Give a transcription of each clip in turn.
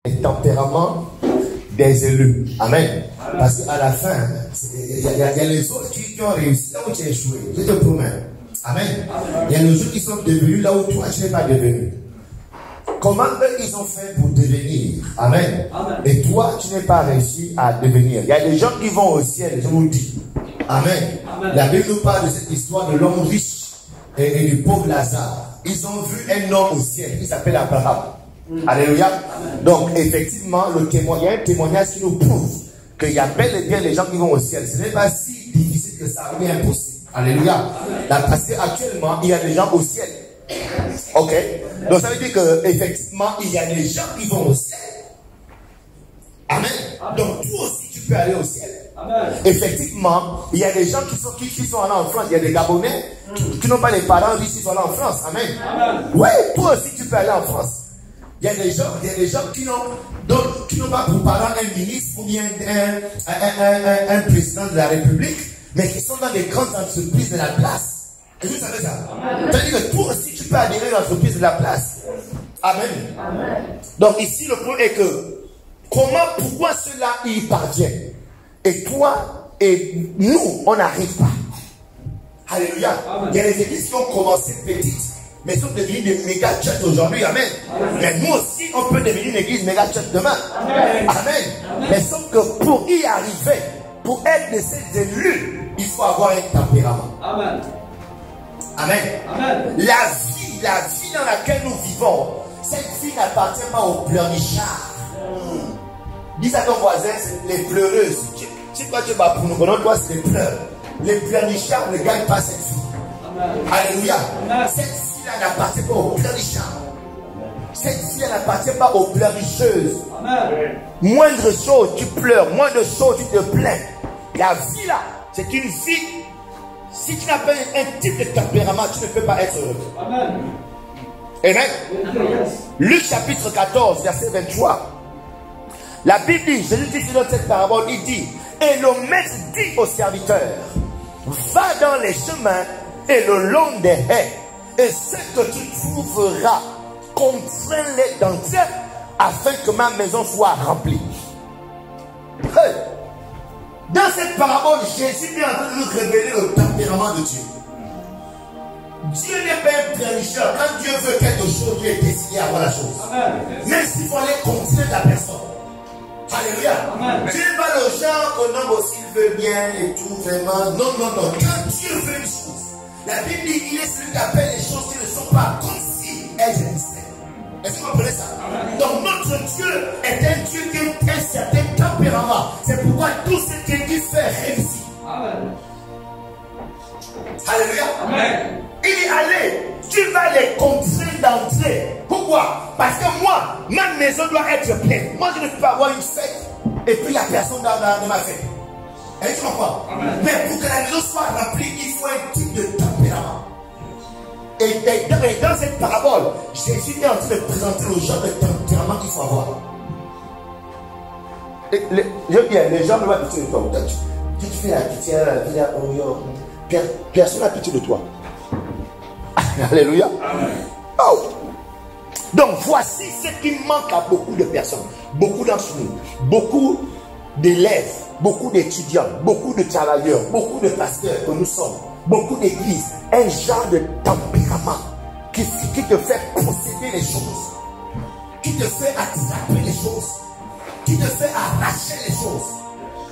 les tempéraments des élus. Amen. Parce qu'à la fin, il y a les autres qui ont réussi là où tu as échoué. Je te promets. Amen. Il y a les autres qui sont devenus là où toi tu n'es pas devenu. Comment eux ils ont fait pour devenir? Amen. Et toi tu n'es pas réussi à devenir. Il y a des gens qui vont au ciel, je vous le dis. Amen. La Bible nous parle de cette histoire de l'homme riche et du pauvre Lazare. Ils ont vu un homme au ciel qui s'appelle Abraham. Alléluia. Donc, effectivement, il y a un témoignage qui nous prouve qu'il y a bel et bien les gens qui vont au ciel. Ce n'est pas si difficile que ça, mais impossible. Alléluia. Là, parce qu'actuellement, il y a des gens au ciel. Ok. Donc, ça veut dire qu'effectivement, il y a des gens qui vont au ciel. Amen. Donc, toi aussi, tu peux aller au ciel. Amen. Effectivement, il y a des gens qui sont allés en France. Il y a des Gabonais qui n'ont pas les parents riches qui sont allés en France. Amen. Oui, toi aussi, tu peux aller en France. Il y a des gens qui n'ont pas pour parent un ministre ou bien un président de la République, mais qui sont dans des grandes entreprises de la place. Et vous savez ça? C'est-à-dire que toi aussi, tu peux adhérer à l'entreprise de la place. Amen. Donc ici, le point est que, pourquoi cela y parvient? Et toi et nous, on n'arrive pas. Alléluia. Il y a des églises qui ont commencé petites, mais sont devenues des méga church aujourd'hui. Amen. Mais nous aussi, on peut devenir une église méga church demain. Amen. Mais sauf que pour y arriver, pour être de ces élus, il faut avoir un tempérament. Amen. La vie dans laquelle nous vivons, cette vie n'appartient pas aux pleurnichards. Dis à ton voisin, c'est les pleureuses. Si toi tu vas pour nous connaître, toi c'est les pleurs. Les pleurnichards ne gagnent pas cette vie. Alléluia. Cette vie-là n'appartient pas aux pleurnichards. Cette vie-là n'appartient pas aux pleurnicheuses. Moindre chose, tu pleures. Moindre chose, tu te plains. La vie là, c'est une vie. Si tu n'as pas un type de tempérament, tu ne peux pas être heureux. Amen. Luc chapitre 14, verset 23. La Bible dit, Jésus dit dans cette parabole, il dit, et le maître dit au serviteur, va dans les chemins et le long des haies, et ce que tu trouveras, contrains-les d'entrer, afin que ma maison soit remplie. Hey. Dans cette parabole, Jésus est en train de nous révéler le tempérament de Dieu. Dieu n'est pas un pleurnicheur. Quand Dieu veut quelque chose, Dieu est décidé à avoir la chose. Même s'il faut aller contraindre la personne. Alléluia. Dieu n'est pas le genre qu'on nomme aussi, il veut bien et tout, vraiment. Non. Quand Dieu veut une chose, la Bible dit qu'il est celui qui appelle les choses qui ne sont pas comme si elles existaient. Est-ce que vous comprenez ça? Donc notre Dieu est un Dieu qui a un certain tempérament. C'est pourquoi tout ce qu'il fait réussit. Amen. Alléluia. Amen. Il dit allez, tu vas les contraindre d'entrer. Pourquoi? Parce que moi, ma maison doit être pleine. Moi, je ne peux pas avoir une fête et puis il n'y a personne dans ma fête. Et tu comprends? Mais pour que la maison soit remplie, il faut un type de tempérament. Et dans cette parabole, Jésus est en train de présenter le genre de tempérament qu'il faut avoir. Les gens ne vont pas pitié de toi. Tu fais la pitié, personne n'a pitié de toi. Alléluia. Oh. Donc voici ce qui manque à beaucoup de personnes, beaucoup d'entre nous, beaucoup d'élèves, beaucoup d'étudiants, beaucoup de travailleurs, beaucoup de pasteurs que nous sommes, beaucoup d'églises, un genre de tempérament qui te fait posséder les choses, qui te fait attraper les choses, qui te fait arracher les choses,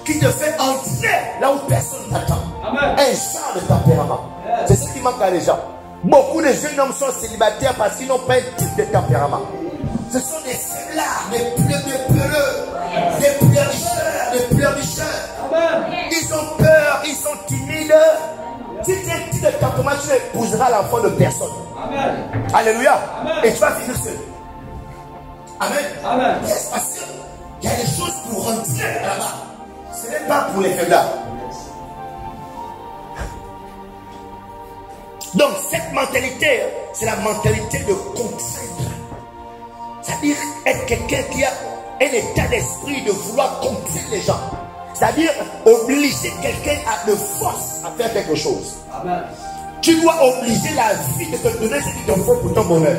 qui te fait entrer là où personne t'attend. Un genre de tempérament. C'est ce qui manque à les gens. Beaucoup de jeunes hommes sont célibataires parce qu'ils n'ont pas un type de tempérament. Ce sont des faiblards, des pleureux, des pleurnicheurs. Ils ont peur, ils sont timides. Si tu as un type de tempérament, tu épouseras l'enfant de personne. Amen. Alléluia. Amen. Et tu vas finir seul. Amen. Yes, parce qu'il y a des choses pour rentrer là-bas. Ce n'est pas pour les faiblards. Donc cette mentalité, c'est la mentalité de contraindre. C'est-à-dire être quelqu'un qui a un état d'esprit de vouloir contraindre les gens. C'est-à-dire obliger quelqu'un de force à faire quelque chose. Amen. Tu dois obliger la vie de te donner ce qu'il te faut pour ton bonheur.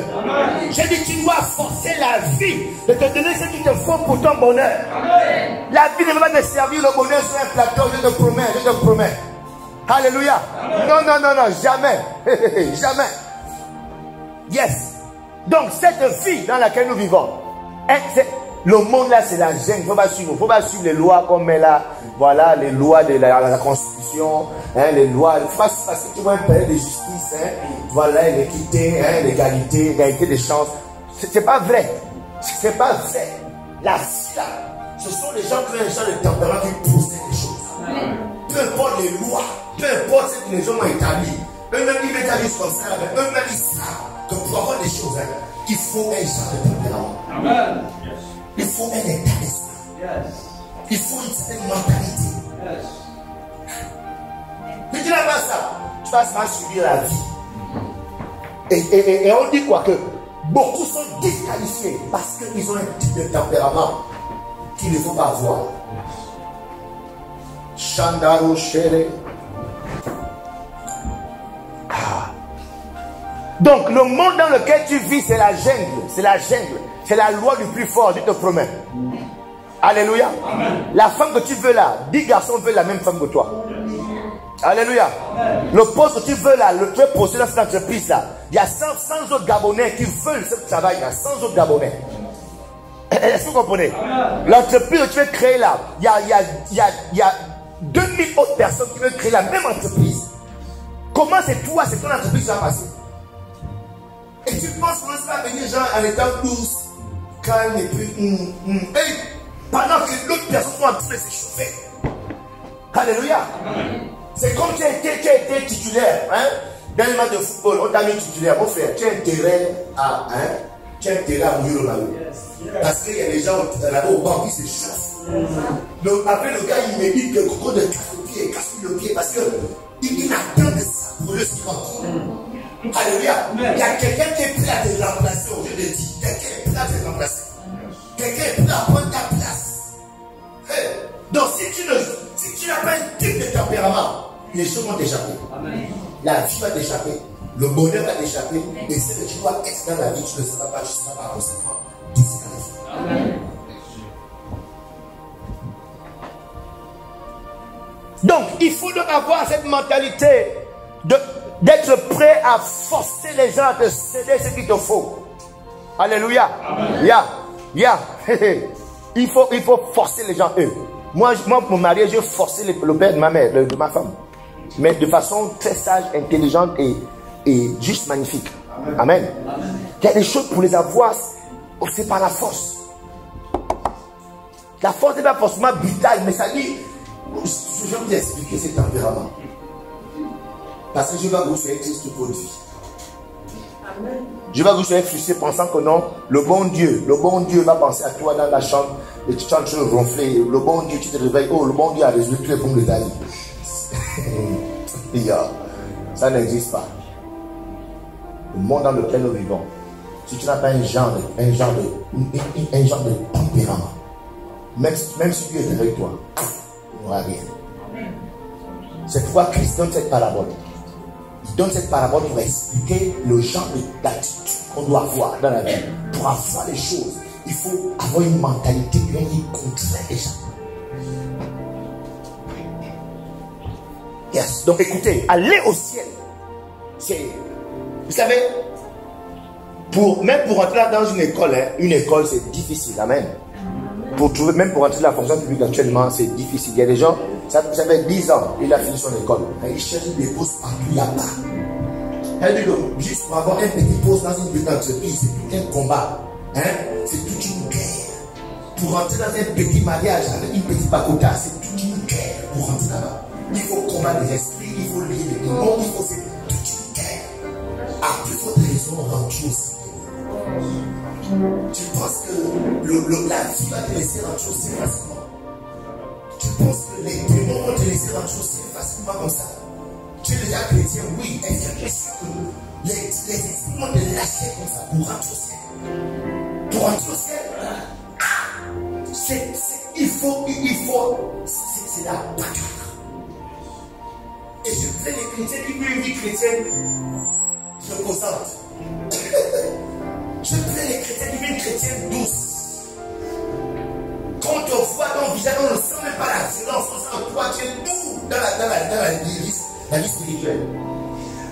J'ai dit, tu dois forcer la vie de te donner ce qu'il te faut pour ton bonheur. Amen. La vie ne va pas te servir le bonheur sur un plateau, je te promets. Alléluia. Non, jamais. Jamais. Yes. Donc, cette vie dans laquelle nous vivons, le monde là, c'est la jungle. Il ne faut pas suivre les lois comme là. Voilà, les lois de la Constitution, hein, les lois. Parce que tu vois un pays de justice, hein, voilà, l'équité, hein, l'égalité des chances. C'est pas vrai. C'est pas vrai. La vie là, ce sont les gens qui ont un genre de tempérament qui poussent des choses. Peu importe les lois, peu importe ce que les gens ont établi. Eux-mêmes, ils mettent à juste comme ça, eux-mêmes, ils savent que pour avoir des choses, hein, il faut un genre de tempérament. Amen. Il faut un état d'esprit. Yes. Il faut une certaine mentalité. Yes. Mais tu n'as pas ça. Tu vas mal subir la vie. Et on dit quoi que beaucoup sont disqualifiés parce qu'ils ont un type de tempérament qu'il ne faut pas avoir. Chandaro Chere. Donc le monde dans lequel tu vis, c'est la jungle. C'est la jungle. C'est la loi du plus fort, je te promets. Alléluia. Amen. La femme que tu veux là, 10 garçons veulent la même femme que toi. Alléluia. Amen. Le poste que tu veux là, tu veux poster dans cette entreprise là, il y a 100 autres Gabonais qui veulent ce travail là, 100 autres Gabonais. Est-ce que vous comprenez? L'entreprise que tu veux créer là, il y a 2000 autres personnes qui veulent créer la même entreprise. Comment c'est toi, c'est ton entreprise qui va passer? Et tu penses qu'on va venir genre en étant douce, calme et puis et pendant que l'autre personne sont en train de s'échauffer. Alléluia. C'est comme tu as été titulaire, hein, dans le match de football, on t'a mis titulaire. Mon frère, tu as intérêt à mourir au maillot. Parce qu'il y a des gens là-bas au banc qui s'échauffent. Donc après le gars il me dit que le coco de casse le pied parce qu'il attend de ça pour le suivant. Alléluia. Il y a quelqu'un qui est prêt à te remplacer. Je te dis, quelqu'un est prêt à te remplacer. Quelqu'un est prêt à prendre ta place. Hey. Donc si tu n'as pas un type de tempérament, les choses vont t'échapper. La vie va t'échapper. Le bonheur va t'échapper. Et ce que tu dois être dans la vie, tu ne seras pas, par conséquent disqualifié. Donc il faut donc avoir cette mentalité d'être prêt à forcer les gens à te céder ce qu'il te faut. Alléluia. Il faut forcer les gens, eux. Moi pour mon mariage, j'ai forcé le père de ma mère, de ma femme. Mais de façon très sage, intelligente et juste magnifique. Amen. Il y a des choses pour les avoir, c'est par la force. La force n'est pas forcément brutale, mais ça dit, je vais vous expliquer ce tempérament. Parce que je vais vous faire triste toute votre vie. Amen. Je vais vous faire frustré pensant que non, le bon Dieu va penser à toi dans la chambre et tu es en train de ronfler. Le bon Dieu, tu te réveilles, oh, le bon Dieu a résolu tous les problèmes de ta vie. Ça n'existe pas. Le monde dans lequel nous vivons, si tu n'as pas un genre de tempérament, même si Dieu est avec toi, il n'y aura rien. C'est pourquoi Christ donne cette parabole. Il donne cette parabole pour expliquer le genre d'attitude qu'on doit avoir dans la vie. Pour avoir les choses, il faut avoir une mentalité qui contraire les gens. Yes. Donc écoutez, aller au ciel, c'est, vous savez, même pour entrer dans une école c'est difficile. Amen. Même pour entrer dans la fonction publique actuellement, c'est difficile. Il y a des gens, ça fait 10 ans, il a fini son école. Il cherche des postes partout là-bas. Juste pour avoir un petit poste dans une petite entreprise, c'est tout un combat. Hein? C'est toute une guerre. Pour entrer dans un petit mariage avec une petite bakota, c'est toute une guerre pour rentrer là-bas. Il faut combattre les esprits, il faut lier les démons, il faut faire toute une guerre. À plus forte raison, rentrer aussi. Tu penses que la vie va te laisser rentrer aussi facilement? Tu penses que les démons vont te laisser rentrer aussi facilement comme ça? Tu es déjà chrétien, oui. Est-ce que les esprits vont te lâcher comme ça pour rentrer au ciel? Pour rentrer au ciel, c'est la bagarre. Et Et je plains les chrétiens qui vivent une vie chrétienne reposante. Je plains les chrétiens qui vivent une chrétienne douce. Quand on voit dans le visage, on ne sent même pas la violence, on sent que toi tu es doux dans la vie spirituelle.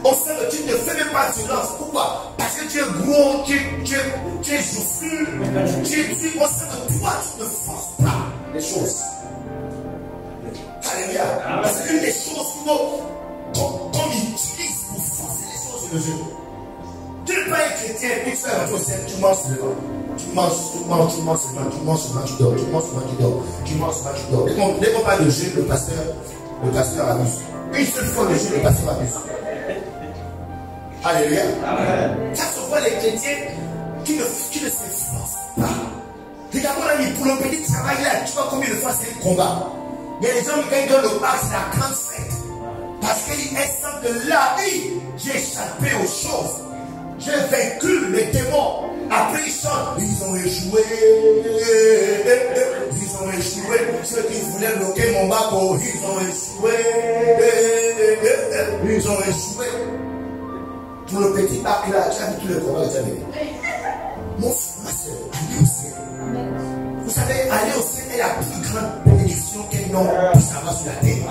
On sent que tu ne fais même pas de violence. Pourquoi? Parce que tu es gros, tu es joufflu, on sent que toi tu ne forces pas les choses. Alléluia. Parce que l'une des choses qu'on utilise pour forcer les choses, c'est le jeûne. Tu n'es pas un chrétien et tu fais un procès, tu manges seulement. Tu manges seulement, tu dors. Dès qu'on parle de jeûne, le pasteur abuse. Une seule fois le jeûne, le pasteur abuse. Alléluia. Ça se voit les chrétiens qui ne s'efforcent pas. Regarde-moi là, pour le petit travail là, tu vois combien de fois c'est un combat. Il y a des hommes qui gagnent dans le bar, c'est la grande fête. Parce qu'ils sentent que là, j'ai échappé aux choses. J'ai vaincu les démons. Après ils chantent, ils ont échoué. Ceux qui voulaient bloquer mon bateau, ils ont échoué. Pour le petit bac là, tu as vu tous les combats que tu as vu. Mon frère, ma soeur, allez au ciel. Vous savez, aller au ciel est la plus grande bénédiction qu'un homme puisse avoir sur la terre.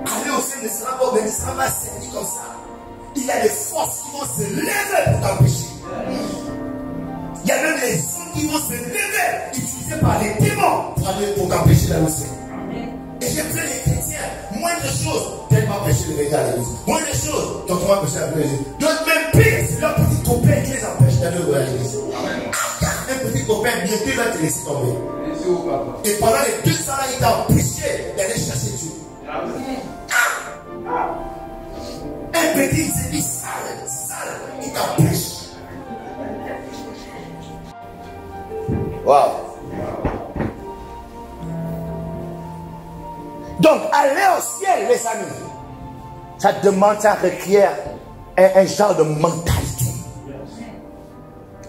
Aller au ciel ne sera pas servi comme ça. Il y a des forces qui vont se lever pour t'empêcher. Il y a même des hommes qui vont se lever, utilisés par les démons pour t'empêcher d'aller au ciel. Et j'ai plein de chrétiens, moins de choses, peut-être m'empêcher de venir à l'église. Moins de choses, donc on va empêcher à l'église. D'autres même pire, c'est leur petit copain qui les empêche d'aller à l'église. Un petit copain, bientôt il va te laisser tomber. Et pendant les 200 ans, il t'a empêché d'aller chercher Dieu. Un petit, il s'est dit sale, il t'empêche. Waouh. Donc, aller au ciel, les amis, ça demande, ça requiert un genre de mentalité.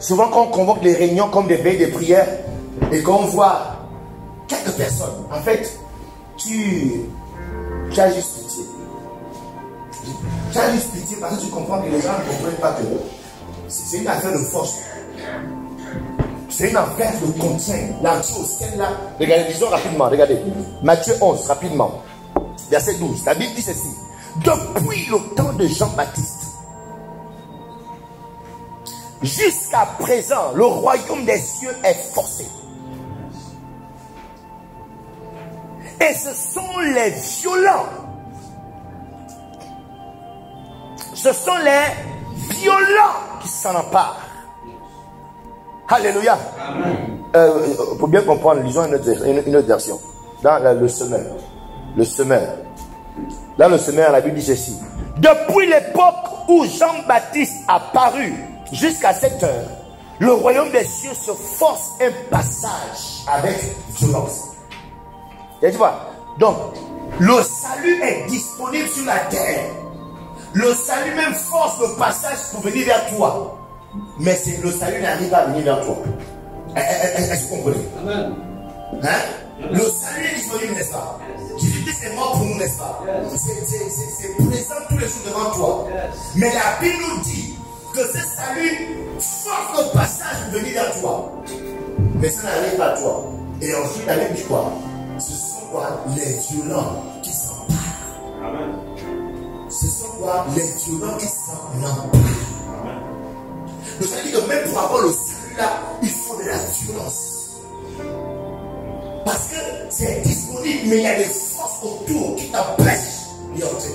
Souvent, quand on convoque les réunions comme des veilles de prière et qu'on voit quelques personnes, en fait, tu as juste pitié. Tu as juste pitié parce que tu comprends que les gens ne comprennent pas que c'est une affaire de force. C'est une affaire de contrainte. L'entrée au ciel là. Regardez, disons rapidement, regardez. Matthieu 11, rapidement. Verset 12. La Bible dit ceci. Depuis le temps de Jean-Baptiste, jusqu'à présent, le royaume des cieux est forcé. Et ce sont les violents. Ce sont les violents qui s'en emparent. Alléluia. Pour bien comprendre, lisons une autre version. Dans le semeur. Le semeur. Dans le semeur, la Bible dit ceci. Depuis l'époque où Jean-Baptiste a paru jusqu'à cette heure, le royaume des cieux se force un passage avec violence. Et tu vois, donc, le salut est disponible sur la terre. Le salut même force le passage pour venir vers toi. Mais le salut n'arrive pas à venir vers toi. Est-ce que vous comprenez? Amen. Hein? Le salut est disponible, n'est-ce pas? Jésus-Christ est mort pour nous, n'est-ce pas? C'est présent tous les jours devant toi. Mais la Bible nous dit que ce salut force le passage pour venir vers toi. Mais ça n'arrive pas à toi. Et ensuite, la Bible dit quoi? Ce sont quoi? Les violents qui s'emparent. Amen. Ce sont quoi? Les violents qui s'en emparent. Nous avons dit que même pour avoir le salut là, il faut de la violence. Parce que c'est disponible, mais il y a des forces autour qui t'empêchent d'y entrer.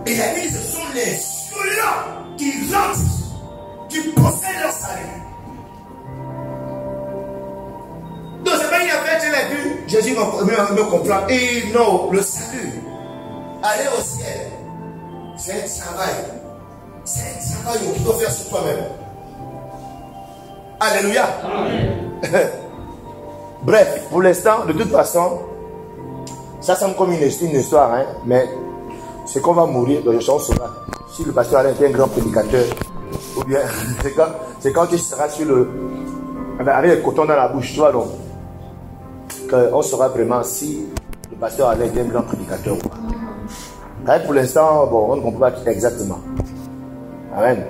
Et la vie, ce sont les violents qui rentrent, qui possèdent leur salut. Donc c'est pas une affaire, tu l'as vu, Jésus me comprend. Et non, le salut, aller au ciel, c'est un travail. C'est un travail que tu dois faire sur toi-même. Alléluia. Bref, pour l'instant, de toute façon, ça semble comme une histoire, hein, mais c'est qu'on va mourir, donc on saura. Si le pasteur Alain était un grand prédicateur, ou bien c'est quand il sera sur avec le coton dans la bouche, tu vois, donc, qu'on saura vraiment si le pasteur Alain est un grand prédicateur ou pas. Pour l'instant, bon, on ne comprend pas exactement. Amen.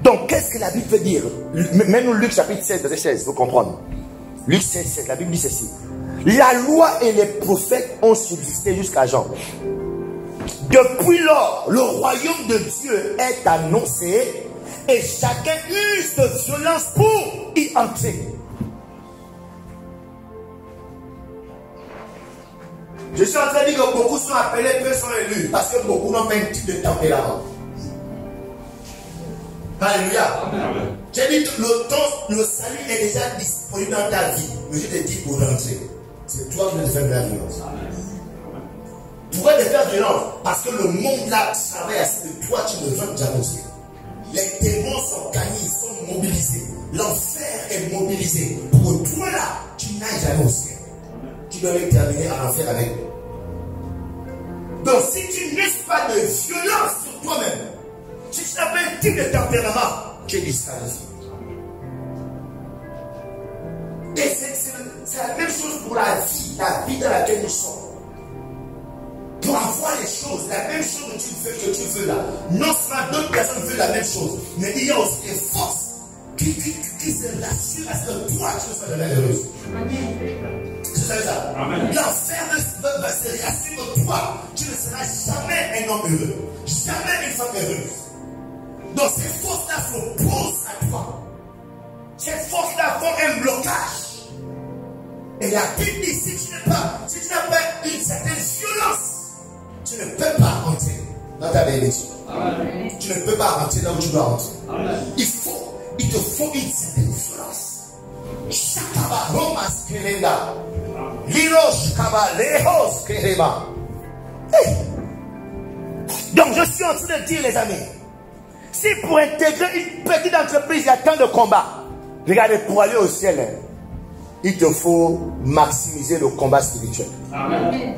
Donc, qu'est-ce que la Bible veut dire? Même Luc chapitre 16, verset 16, vous comprenez. Luc 16, 16, la Bible dit ceci. La loi et les prophètes ont subsisté jusqu'à Jean. Depuis lors, le royaume de Dieu est annoncé et chacun use de violence pour y entrer. Je suis en train de dire que beaucoup sont appelés, peu sont élus, parce que beaucoup n'ont pas un type de tempérament. Alléluia. J'ai dit que le salut est déjà disponible dans ta vie. Mais je te dis pour rentrer. C'est toi qui veux te faire de la violence. Pourquoi te faire violence? Parce que le monde là travaille à ce que toi tu ne veux jamais aussi. Les démons sont gagnés, ils sont mobilisés. L'enfer est mobilisé. Pour que toi là, tu n'ailles jamais au ciel. Tu dois terminer en enfer avec eux. Donc si tu n'uses pas de violence sur toi-même, si tu n'as pas un type de tempérament, tu es disqualifié. Et c'est la même chose pour la vie dans laquelle nous sommes. Pour avoir les choses, la même chose que tu veux là. Non seulement d'autres personnes veulent la même chose, mais il y a aussi des forces qui se rassurent à ce que toi tu sois de la heureuse. C'est ça. L'enfer va se rassurer que toi, tu ne seras jamais un homme heureux, jamais une femme heureuse. Donc ces forces-là s'opposent à toi. Ces forces-là font un blocage. Et la Bible dit, si tu n'as pas une certaine violence, tu ne peux pas rentrer dans ta bénédiction. Tu ne peux pas rentrer là où tu dois rentrer. Il te faut une certaine violence. Donc je suis en train de dire, les amis, si pour intégrer une petite entreprise il y a tant de combats, regardez, pour aller au ciel, il te faut maximiser le combat spirituel. Amen.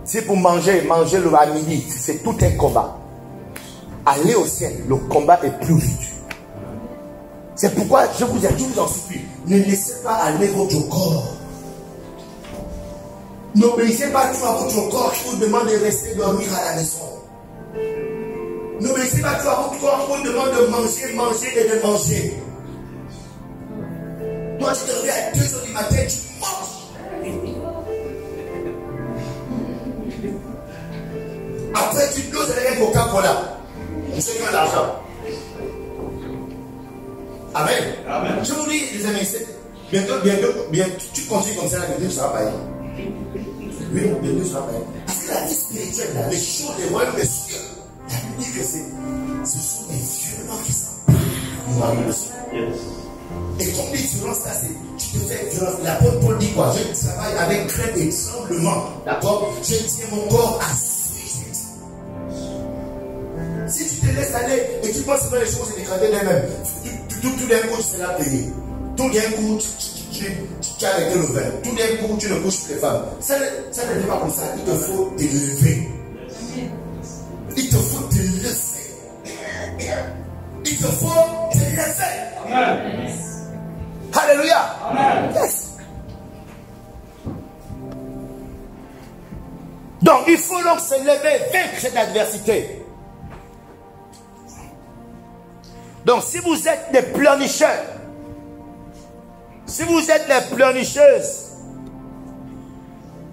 Si pour manger le à midi, c'est tout un combat. Aller au ciel, le combat est plus rude. C'est pourquoi je vous en supplie, ne laissez pas aller votre corps. N'obéissez pas tout à votre corps qui vous demande de rester dormir à la maison. N'obéissez pas tout à votre corps qui vous demande de manger et de manger. Toi tu te réveilles à 2 h du matin, tu manges. Après tu doses avec un Coca-Cola. Ceux qui ont l'argent. Amen. Amen. Je vous dis, les amis, bientôt, tu continues comme ça, bientôt tu seras païen. Oui, bientôt tu seras païen. Parce que la vie spirituelle, là, les choses, les royaumes des cieux, la Bible dit que ce sont des violents qui s'emparent du ciel. Et comme les violences, là, tu te fais violence. L'apôtre Paul dit quoi? Je travaille avec crainte et tremblement. D'accord? Je tiens mon corps à suicide. Si tu te laisses aller et tu penses que les choses se dégrader d'elles-mêmes, tout d'un coup, tu seras payé. Tout d'un coup, tu as arrêté le vin. Tout d'un coup, tu ne couches plus les femmes. Ça ne dit pas comme ça. Il te faut te lever. Il te faut te lever. Il te faut te lever. Amen. Alléluia. Amen. Yes. Donc, il faut donc se lever, vaincre cette adversité. Donc, si vous êtes des pleurnicheurs, si vous êtes des pleurnicheuses,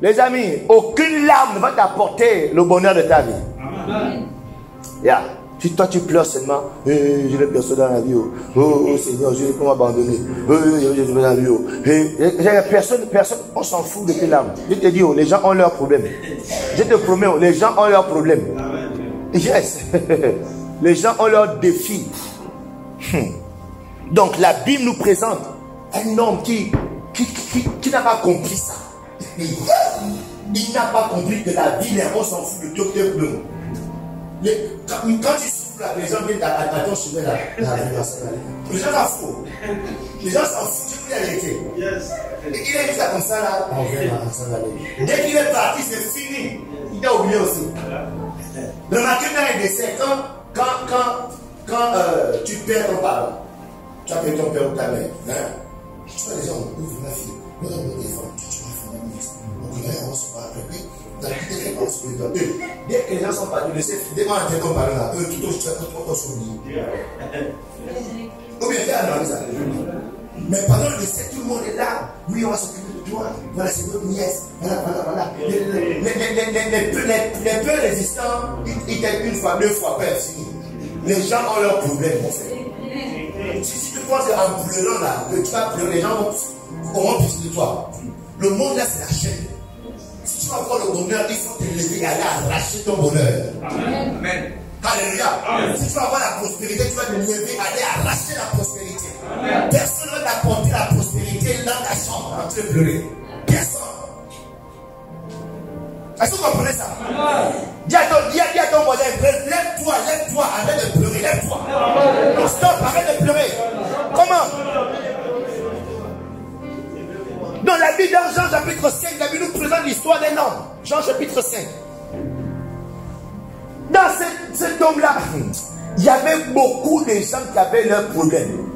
les amis, aucune larme ne va t'apporter le bonheur de ta vie. Amen. Yeah. Si toi tu pleures seulement, je n'ai personne dans la vie, oh Seigneur, je ne peux m'abandonner, je vais dans la vie, personne, on s'en fout de tes larmes. Je te dis, les gens ont leurs problèmes. Je te promets, les gens ont leurs problèmes. Yes. Les gens ont leurs défis. Donc la Bible nous présente un homme qui n'a pas compris ça. Il n'a pas compris que la vie, on s'en fout du docteur Blum. Quand tu souffles, les gens viennent à ton chemin là. Les gens s'en foutent. Les gens s'en foutent, tu peux y arrêter. Il est juste comme ça là. Dès qu'il est parti, c'est fini. Il a oublié aussi. Remarquez dans les décès, quand tu perds ton parent, tu as perdu ton père ou ta mère, hein? Tu vois, les gens, on ouvre la fille. On ouvre le téléphone. Tu vas faire la ministre. On connaît, on se parle après. Dans la vie, on se parle. Dès que les gens sont partis, dès qu'on a été en parlant là, eux, tout au chef, tout au souvenir. Ou bien, il y a ça. Mais pendant le décès, tout le monde est là. Oui, on va s'occuper de toi. Voilà, c'est votre nièce. Voilà. Les peu résistants, ils t'aident une fois, deux fois, pas fini. Les gens ont leurs problèmes, mon frère. Si tu penses qu'en pleurant là, que tu vas pleurer, les gens auront pitié de toi. Le monde là, c'est la chaîne. Si tu vas avoir le bonheur, il faut te lever et aller arracher ton bonheur. Amen. Alléluia. Si tu vas avoir la prospérité, tu vas te lever et aller arracher la prospérité. Amen. Personne ne va t'apporter la prospérité dans ta chambre en train de pleurer. Personne. Est-ce que vous comprenez ça? Dis à ton voisin, lève-toi, arrête de pleurer, lève-toi. Stop, arrête de pleurer. Comment? Dans la Bible, dans Jean chapitre 5, la Bible nous présente l'histoire d'un homme. Jean chapitre 5. Dans cet homme-là, il y avait beaucoup de gens qui avaient leurs problèmes.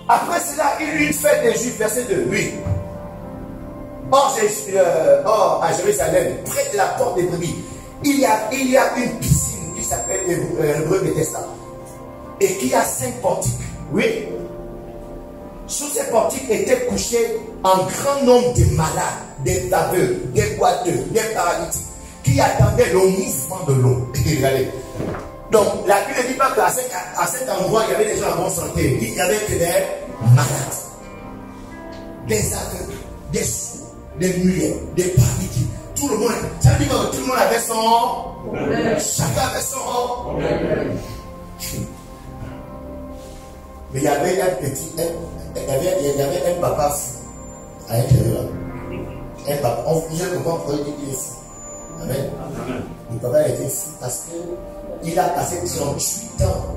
Après cela, il eut une fête des Juifs, verset 2. Oui. Or, à Jérusalem, près de la porte des brebis, il y a une piscine qui s'appelle l'Hébreu Bethesda. Et qui a 5 portiques. Oui. Sous ces portiques étaient couchés un grand nombre de malades, des aveugles, des boiteux, des paralytiques, qui attendaient le mouvement de l'eau. Donc, la Bible ne dit pas qu'à cet endroit, il y avait des gens en bonne santé. Il y avait que des malades, des aveugles, des sourds, des muets, des paralytiques. Tout le monde, ça veut dire que tout le monde avait son problème. Chacun avait son problème. Mais il y avait un papa fou à l'intérieur. Un papa, on pouvait comprendre pourquoi il est fou. Amen. Le papa a été fou parce qu'il a passé 38 ans,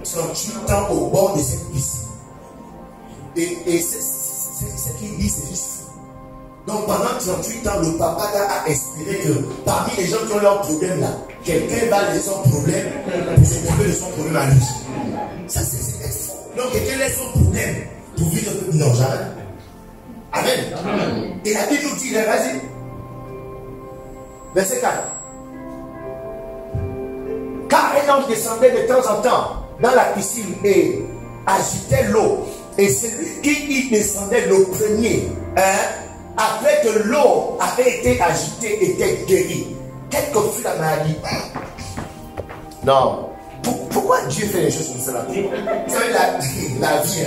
38 ans au bord de cette piscine. Et ce qu'il dit, c'est juste fou. Donc pendant 38 ans, le papa a espéré que parmi les gens qui ont leurs problèmes là, quelqu'un va laisser son problème pour s'occuper de son problème à lui. Ça, c'est fou. Donc quelqu'un laisse son problème pour vivre. Non, jamais. Amen. Amen. Et la Bible nous dit, vas-y. Verset 4. Car un ange descendait de temps en temps dans la piscine et agitait l'eau. Et celui qui y descendait le premier, après que l'eau avait été agitée, était guéri. Quelle que fût la maladie. Non. Pourquoi Dieu fait les choses comme cela? Vous savez, la vie,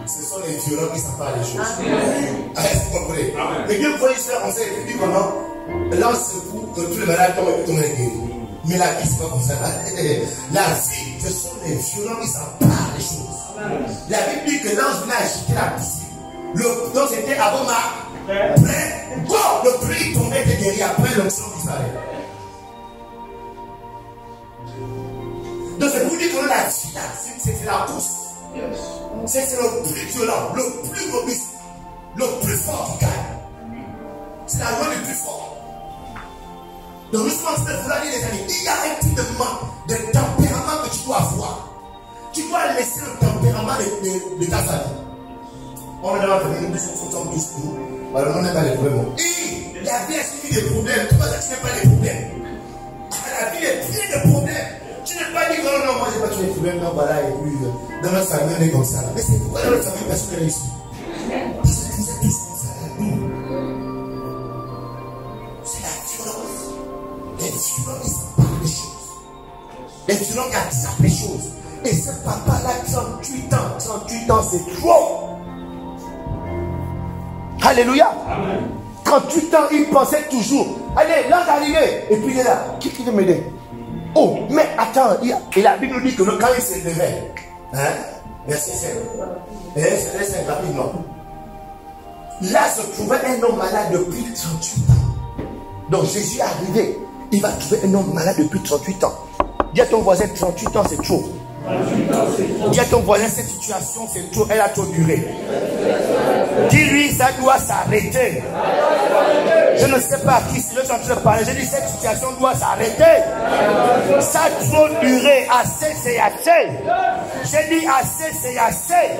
ce sont les violents qui s'emparent des choses. Vous comprenez? Et Dieu pour l'histoire, on sait depuis comment l'ange secoue que tous les malades tombent guéris. Mais la vie, c'est pas comme ça. La vie, ce sont les violents qui s'emparent des choses. La Bible dit que l'ange venait agiter la piscine. Donc c'était avant ma près. Quand le pluie tombait était guéri, après l'onction disparaît. Donc c'est pour dire que la vie, c'est la course. C'est le plus violent, le plus robuste, le plus fort qui gagne. C'est la loi du plus fort. Donc nous sommes en train de vouloir dire les amis, il y a un type de tempérament que tu dois avoir. Tu dois laisser le tempérament de ta famille. On va devoir venir, nous sommes tous pour. Alors on n'a pas les problèmes. Et la vie est suivie des problèmes. Pourquoi tu n'as pas les problèmes? La vie est pleine de problèmes. Tu n'as pas dit que non, moi j'ai pas tous les problèmes, non, voilà, et puis dans notre famille on est comme ça. Mais c'est pourquoi dans notre famille personne n'est réussi? Parce que vous êtes tous comme ça. C'est la violence. Les violents qui s'emparent des choses. Les violents qui attrapent les choses. Et ce papa-là, 38 ans, c'est trop. Alléluia. Amen. 38 ans, il pensait toujours. Allez, l'ange est arrivé. Et puis il est là. Qui veut m'aider? Oh, mais attends, et la Bible nous dit que quand il s'est levé, verset 5, verset 5 rapidement, là se trouvait un homme malade depuis 38 ans. Donc Jésus est arrivé, il va trouver un homme malade depuis 38 ans. Dis à ton voisin, 38 ans c'est trop. Dis à ton voisin, cette situation c'est trop, elle a trop duré. Dis-lui, ça doit s'arrêter. Je ne sais pas à qui je suis en train de parler. J'ai dit cette situation doit s'arrêter. Ça a trop duré. Assez, c'est assez. J'ai dit assez, c'est assez.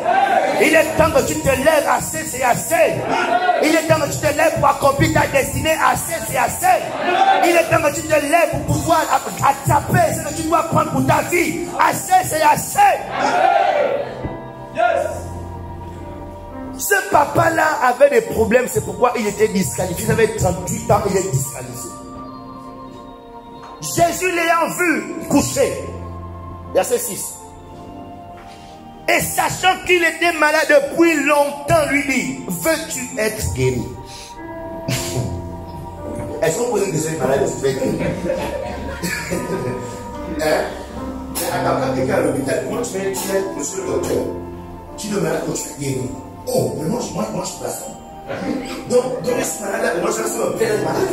Il est temps que tu te lèves. Assez, c'est assez. Il est temps que tu te lèves pour accomplir ta destinée. Assez, c'est assez. Il est temps que tu te lèves pour pouvoir attraper ce que tu dois prendre pour ta vie. Assez, c'est assez. Yes. Ce papa-là avait des problèmes, c'est pourquoi il était disqualifié. Il avait 38 ans, il est disqualifié. Jésus l'ayant vu coucher, verset 6. Et sachant qu'il était malade depuis longtemps, lui dit, veux-tu être guéri? Est-ce qu'on peut dire que malade, tu veux être guéri? Quand quelqu'un est à l'hôpital, comment tu fais, monsieur le docteur, tu le malade quand tu es guéri? Oh, mais moi je suis pas ça. Donc, ce malade-là, moi je suis un père malade.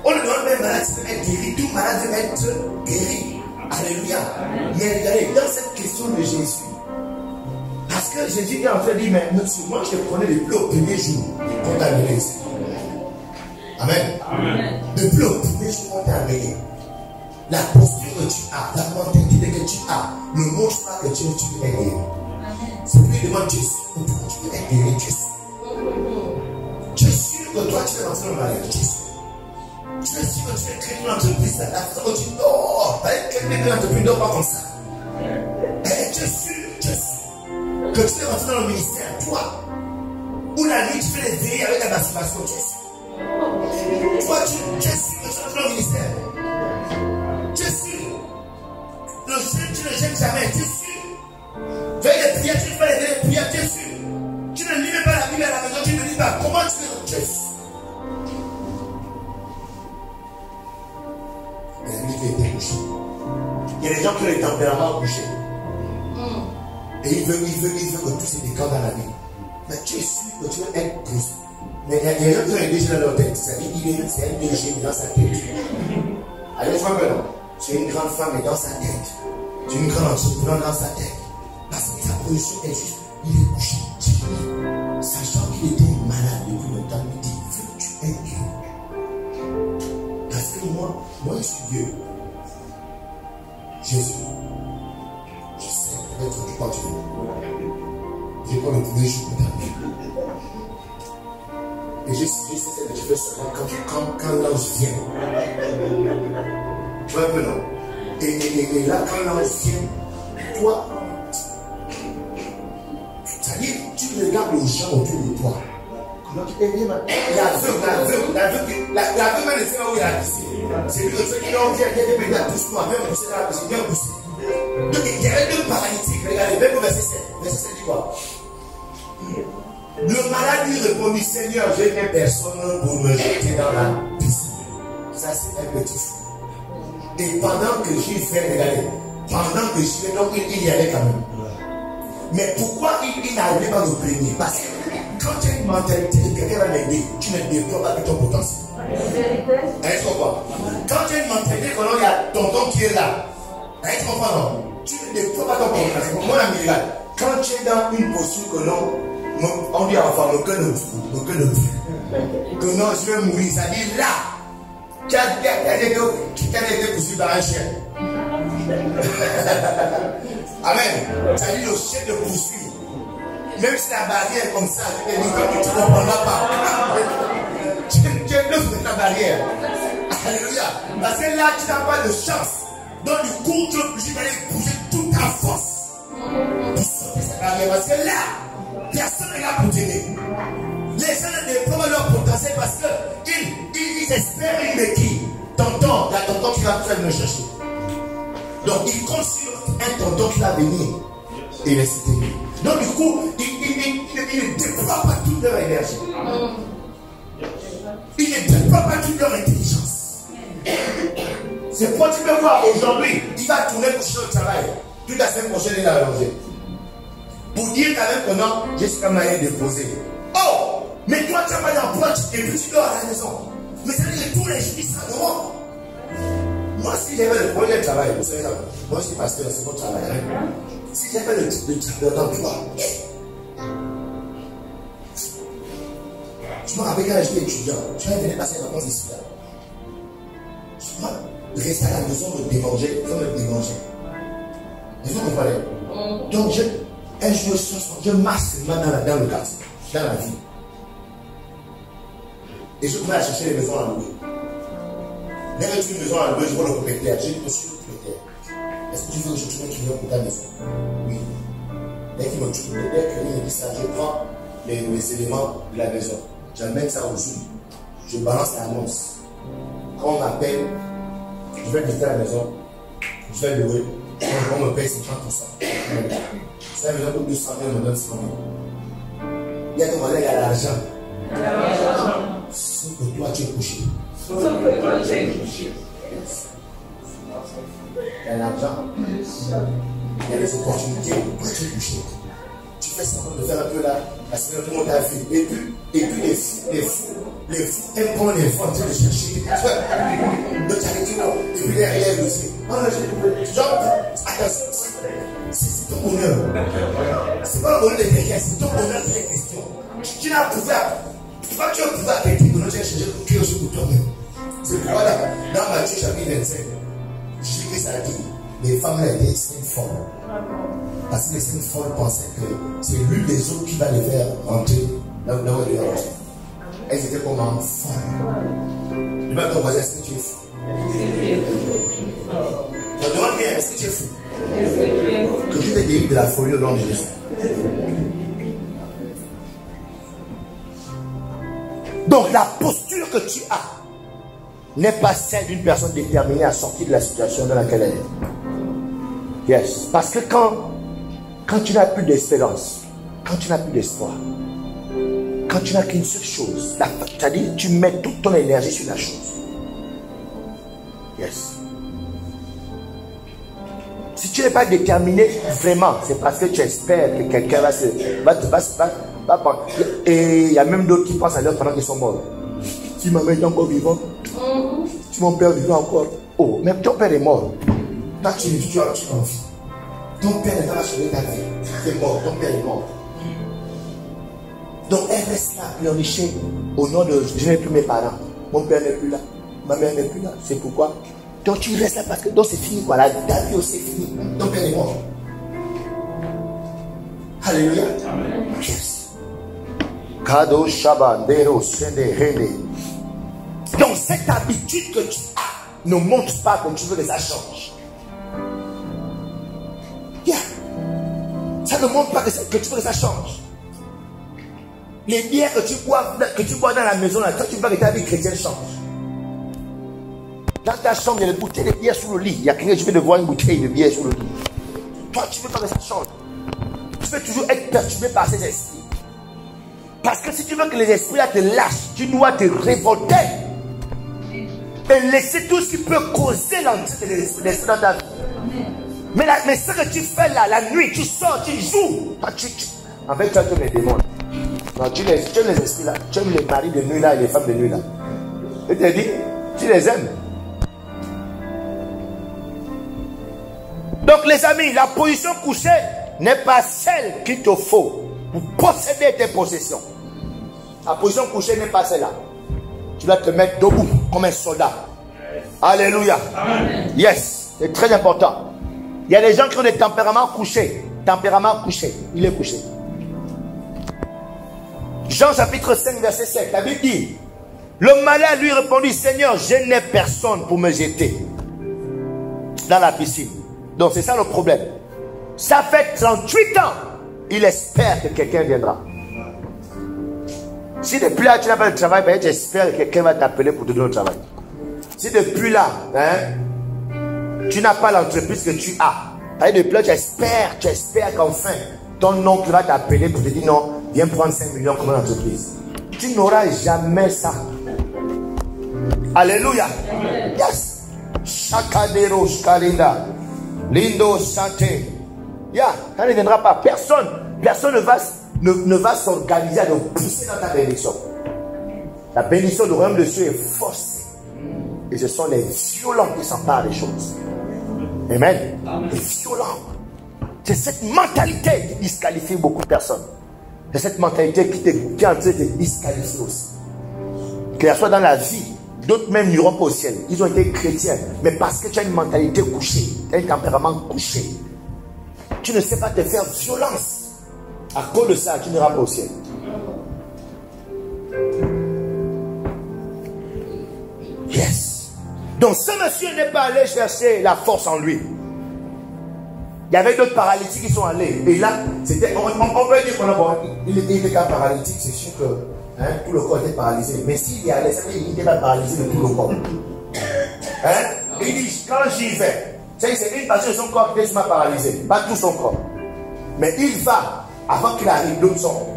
On ne demande pas un malade d'être guéri, tout malade veut être guéri. Alléluia. Mais regardez, dans cette question de Jésus, parce que Jésus est en train de dire, mais monsieur, moi je te connais depuis le premier jour qu'on t'a amené ici. Amen. Depuis le premier jour qu'on t'a amené, la posture que tu as, la mentalité que tu as, ne montre pas que tu es guéri. C'est lui qui demande, tu es sûr que toi tu es guéri, tu es sûr. Tu es sûr que toi tu es rentré dans le mariage, tu es sûr. Tu es sûr que tu es créé une entreprise, la façon que tu dors, quelqu'un de l'entreprise ne dort pas comme ça. Tu es sûr que tu es rentré dans le ministère, toi. Ou la nuit tu fais les veillées avec la masturbation, tu es sûr. Toi tu es sûr que tu es rentré dans le ministère. Tu es sûr. Le jeûne, tu ne jeûnes jamais, tu es sûr. Fais des prières, tu fais des prières, tu es sûr. Tu ne lis même pas la Bible à la maison, tu ne lis pas. Comment tu es sûr? Il y a des gens qui ont les tempéraments couchés. Et ils veulent que tout se décante dans la vie. Mais tu es sûr que tu veux être plus. Mais il y a des gens qui ont un déchet dans leur tête. C'est un déchet dans sa tête. Allez, tu vois que non. Tu es une grande femme et dans sa tête. Tu es une grande entrepreneur dans sa tête. Parce que sa position est juste, il est couché. Sachant qu'il était malade depuis longtemps, il dit, veux-tu être guéri? Parce que moi je suis Dieu. Jésus, je sais peut-être que quand tu veux. J'ai pas le premier jour pour t'amener. Et je sais ce que tu veux savoir quand l'ange vient. Tu vois un peu non? Et là, quand l'ange vient, toi, c'est-à-dire, tu regardes les gens autour de toi. Comment tu peux dire, l'aveugle même ne sait pas où il a poussé. C'est lui ceux qui l'ont dit, il y a pousse-moi, même pousser dans la piscine, bien pousser. Donc il y avait deux paralytiques, regardez, même au verset 7. Verset 7 dit quoi? Le malade lui répondit, Seigneur, je n'ai personne pour me jeter dans la piscine. Ça c'est un petit fou. Et pendant que j'y fais, regardez, pendant que j'y fais, donc il y allait quand même. Mais pourquoi il n'arrivait pas à nous plaigner? Parce que quand tu as une mentalité de quelqu'un va m'aider, tu ne déploies pas ton potentiel. Est-ce qu'on voit? Quand tu as une mentalité que il y a tonton qui est là, est-ce qu'on voit non? Tu ne déploies pas ton potentiel. Moi, l'ami, quand tu es dans une posture que non, on dit enfin, le cœur ne bouge. Que non, je vais mourir. Ça dit là, tu as été poursuivi par un chien. Amen. Ça dit le chien te poursuit. Même si la barrière est comme ça, tu ne comprendras pas. Tu es neuf de ta barrière. Alléluia. Parce que là, tu n'as pas de chance. Donc du coup, tu es obligé d'aller pousser toute ta force pour sortir cette barrière. Parce que là, personne n'est là pour t'aider. Les gens ne déploient pas leur potentiel parce qu'ils espèrent une béquille. Tonton, la tonton qui va faire me chercher. Donc il compte sur un tonton qui va venir et les citer. Donc du coup, ils ne déploient pas toute leur énergie. Ils ne déploient pas toute leur intelligence. C'est pourquoi tu peux voir aujourd'hui, il va tourner pour chercher au travail. Toute la semaine prochaine, il a allongé. Pour dire quand même que non, j'ai ce qu'on a déposé. Oh, mais toi tu n'as pas d'emploi et puis tu dors à la maison. Mais ça veut dire que tous les jours, ils sont devant. Moi, si j'avais le projet de travail, vous savez, moi je suis pasteur, c'est mon travail. Hein? Si j'avais l'emploi, je Je me rappelle quand j'étais étudiant, je venais passer les vacances ici. Moi, rester à la maison me démangeait. Ils ont compris. Donc, je marche dans le quartier, dans la ville. Et je commence à chercher les maisons à louer. Dès que tu as une maison à louer, je vois le propriétaire. J'ai dit, monsieur le propriétaire, est-ce que tu veux que je trouve un client pour ta maison? Oui. Dès qu'il me dit ça, je prends les éléments de la maison. J'amène ça au Zoom. Je balance l'annonce. Quand on m'appelle, je vais visiter la maison. Je vais louer. On me paye 50%. Si la maison coûte 200 000, on me donne 100 000. Il y a comme il y a l'argent. Sauf que toi tu es couché. Il y a l'argent. Il y a les opportunités. Toi tu es couché. Tu fais semblant de faire un peu là. La semaine tout le monde t'a fait. Et puis les fous aiment prendre les vents, tu sais, de chercher. Donc tu as dit non. Et puis derrière aussi. Attention, c'est ton bonheur. C'est pas le bonheur de quelqu'un, c'est ton bonheur qui est question. Tu n'as pouvoir. Pourquoi tu as pouvoir avec tes bonheurs, tu as cherché quelque chose pour toi-même. C'est pourquoi là, dans Matthieu chapitre 25, Jésus a dit, les femmes là étaient saintes folles. Parce que les saintes folles pensaient que c'est l'une des autres qui va les faire rentrer là où elle est rentrée. Elles étaient comme en folles. Dis-moi à ton voisin, est-ce que tu es fou? Je te demande bien, est-ce que tu es fou? Que tu t'es guéri de la folie au nom de Jésus. Donc la posture que tu as n'est pas celle d'une personne déterminée à sortir de la situation dans laquelle elle est. Yes. Parce que quand tu n'as plus d'espérance, quand tu n'as plus d'espoir, quand tu n'as qu'une seule chose, c'est-à-dire tu mets toute ton énergie sur la chose. Yes. Si tu n'es pas déterminé vraiment, c'est parce que tu espères que quelqu'un va prendre. Et il y a même d'autres qui pensent à l'heure pendant qu'ils sont morts. Si ma mère est encore vivante, si mon père vivait encore. Oh, mais ton père est mort. Toi, tu as envie. Ton père n'est pas sauvé ta vie. Tu es mort, ton père est mort. Donc, elle reste là, pleurnicher au nom de je n'ai plus mes parents. Mon père n'est plus là. Ma mère n'est plus là. C'est pourquoi. Donc, tu restes là parce que donc c'est fini. Voilà, ta vie aussi est finie. Ton père est mort. Alléluia. Amen. Yes. Kado Shabandero Sende Hende. Donc, cette habitude que tu as ne montre pas comme tu veux que ça change. Yeah. Ça ne montre pas que tu veux que ça change. Les bières que tu bois dans la maison, là, toi tu veux que ta vie chrétienne change. Dans ta chambre, il y a des bouteilles de bière sous le lit. Il y a quelqu'un qui veut voir une bouteille de bière sous le lit. Toi, tu veux pas que ça change. Tu veux toujours être perturbé par ces esprits. Parce que si tu veux que les esprits là te lâchent, tu dois te révolter. Et laisser tout ce qui peut causer l'entrée de l'esprit dans ta vie. Mais ce que tu fais là, la nuit, tu sors, tu joues. En fait, tu aimes les démons. Non, tu aimes les esprits là. Tu aimes les maris de nuit là et les femmes de nuit là. Je te dis, tu les aimes. Donc les amis, la position couchée n'est pas celle qu'il te faut pour posséder tes possessions. La position couchée n'est pas celle-là. Tu dois te mettre debout comme un soldat. Alléluia. Amen. Yes, c'est très important. Il y a des gens qui ont des tempéraments couchés. Tempérament couché, il est couché. Jean chapitre 5 verset 7, la Bible dit, le malin lui répondit, Seigneur, je n'ai personne pour me jeter dans la piscine. Donc c'est ça le problème. Ça fait 38 ans, il espère que quelqu'un viendra. Si depuis là tu n'as pas de travail, ben, tu espères que quelqu'un va t'appeler pour te donner le travail. Si depuis là, tu n'as pas l'entreprise que tu as, depuis là tu espères qu'enfin ton oncle va t'appeler pour te dire non, viens prendre 5 millions comme une entreprise. Tu n'auras jamais ça. Alléluia. Yes. Shakadero Shkalinda. Lindo Santé. Yeah, ça ne viendra pas. Personne ne va s'organiser à nous pousser dans ta bénédiction. La bénédiction du royaume de Dieu est forcée. Et ce sont les violents qui s'emparent des choses. Amen. Les violents. C'est cette mentalité qui disqualifie beaucoup de personnes. C'est cette mentalité qui est en train de te disqualifier aussi. qu'il soit dans la vie, d'autres même n'iront pas au ciel. Ils ont été chrétiens, mais parce que tu as une mentalité couchée, tu as un tempérament couché, tu ne sais pas te faire violence. À cause de ça, tu n'iras pas au ciel. Yes. Donc ce monsieur n'est pas allé chercher la force en lui. Il y avait d'autres paralytiques qui sont allés. Et là, c'était, on peut dire qu'on a bon, il était qu'un paralytique, c'est sûr que hein, tout le corps était paralysé. Mais s'il y allait, ça veut dire qu'il n'était pas paralysé de tout le corps. Hein? Il dit, quand j'y vais, c'est une partie de son corps qui est paralysée, pas tout son corps. Mais il va, avant qu'il arrive, d'autres sont.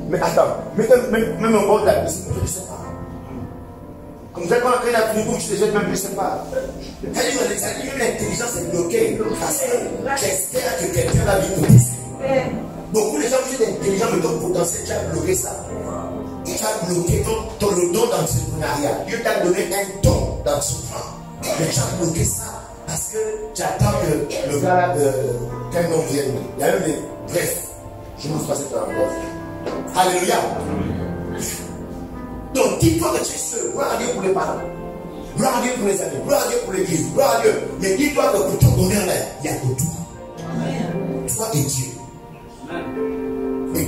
Mais attends, même au bord de la piscine, je ne sais pas. Comme ça, quand il a pris tu te jettes même, je ne sais pas. Même l'intelligence est bloquée. Parce que j'espère que quelqu'un va vite. Beaucoup de gens qui sont intelligents, mais ton potentiel, tu as bloqué ça. Tu as bloqué ton don d'entrepreneuriat. Dieu t'a donné un don d'entreprendre. Mais tu as bloqué ça. Parce que tu attends que le gars qu'un homme vienne. Il y a même des. Bref, je ne vous passe pas encore. Alléluia. Donc, dis-toi que tu es seul. Gloire à Dieu pour les parents. Gloire à Dieu pour les amis. Gloire à Dieu pour l'église. Gloire à Dieu. Mais dis-toi que pour ton bonheur là, il n'y a que toi. Toi et Dieu. Et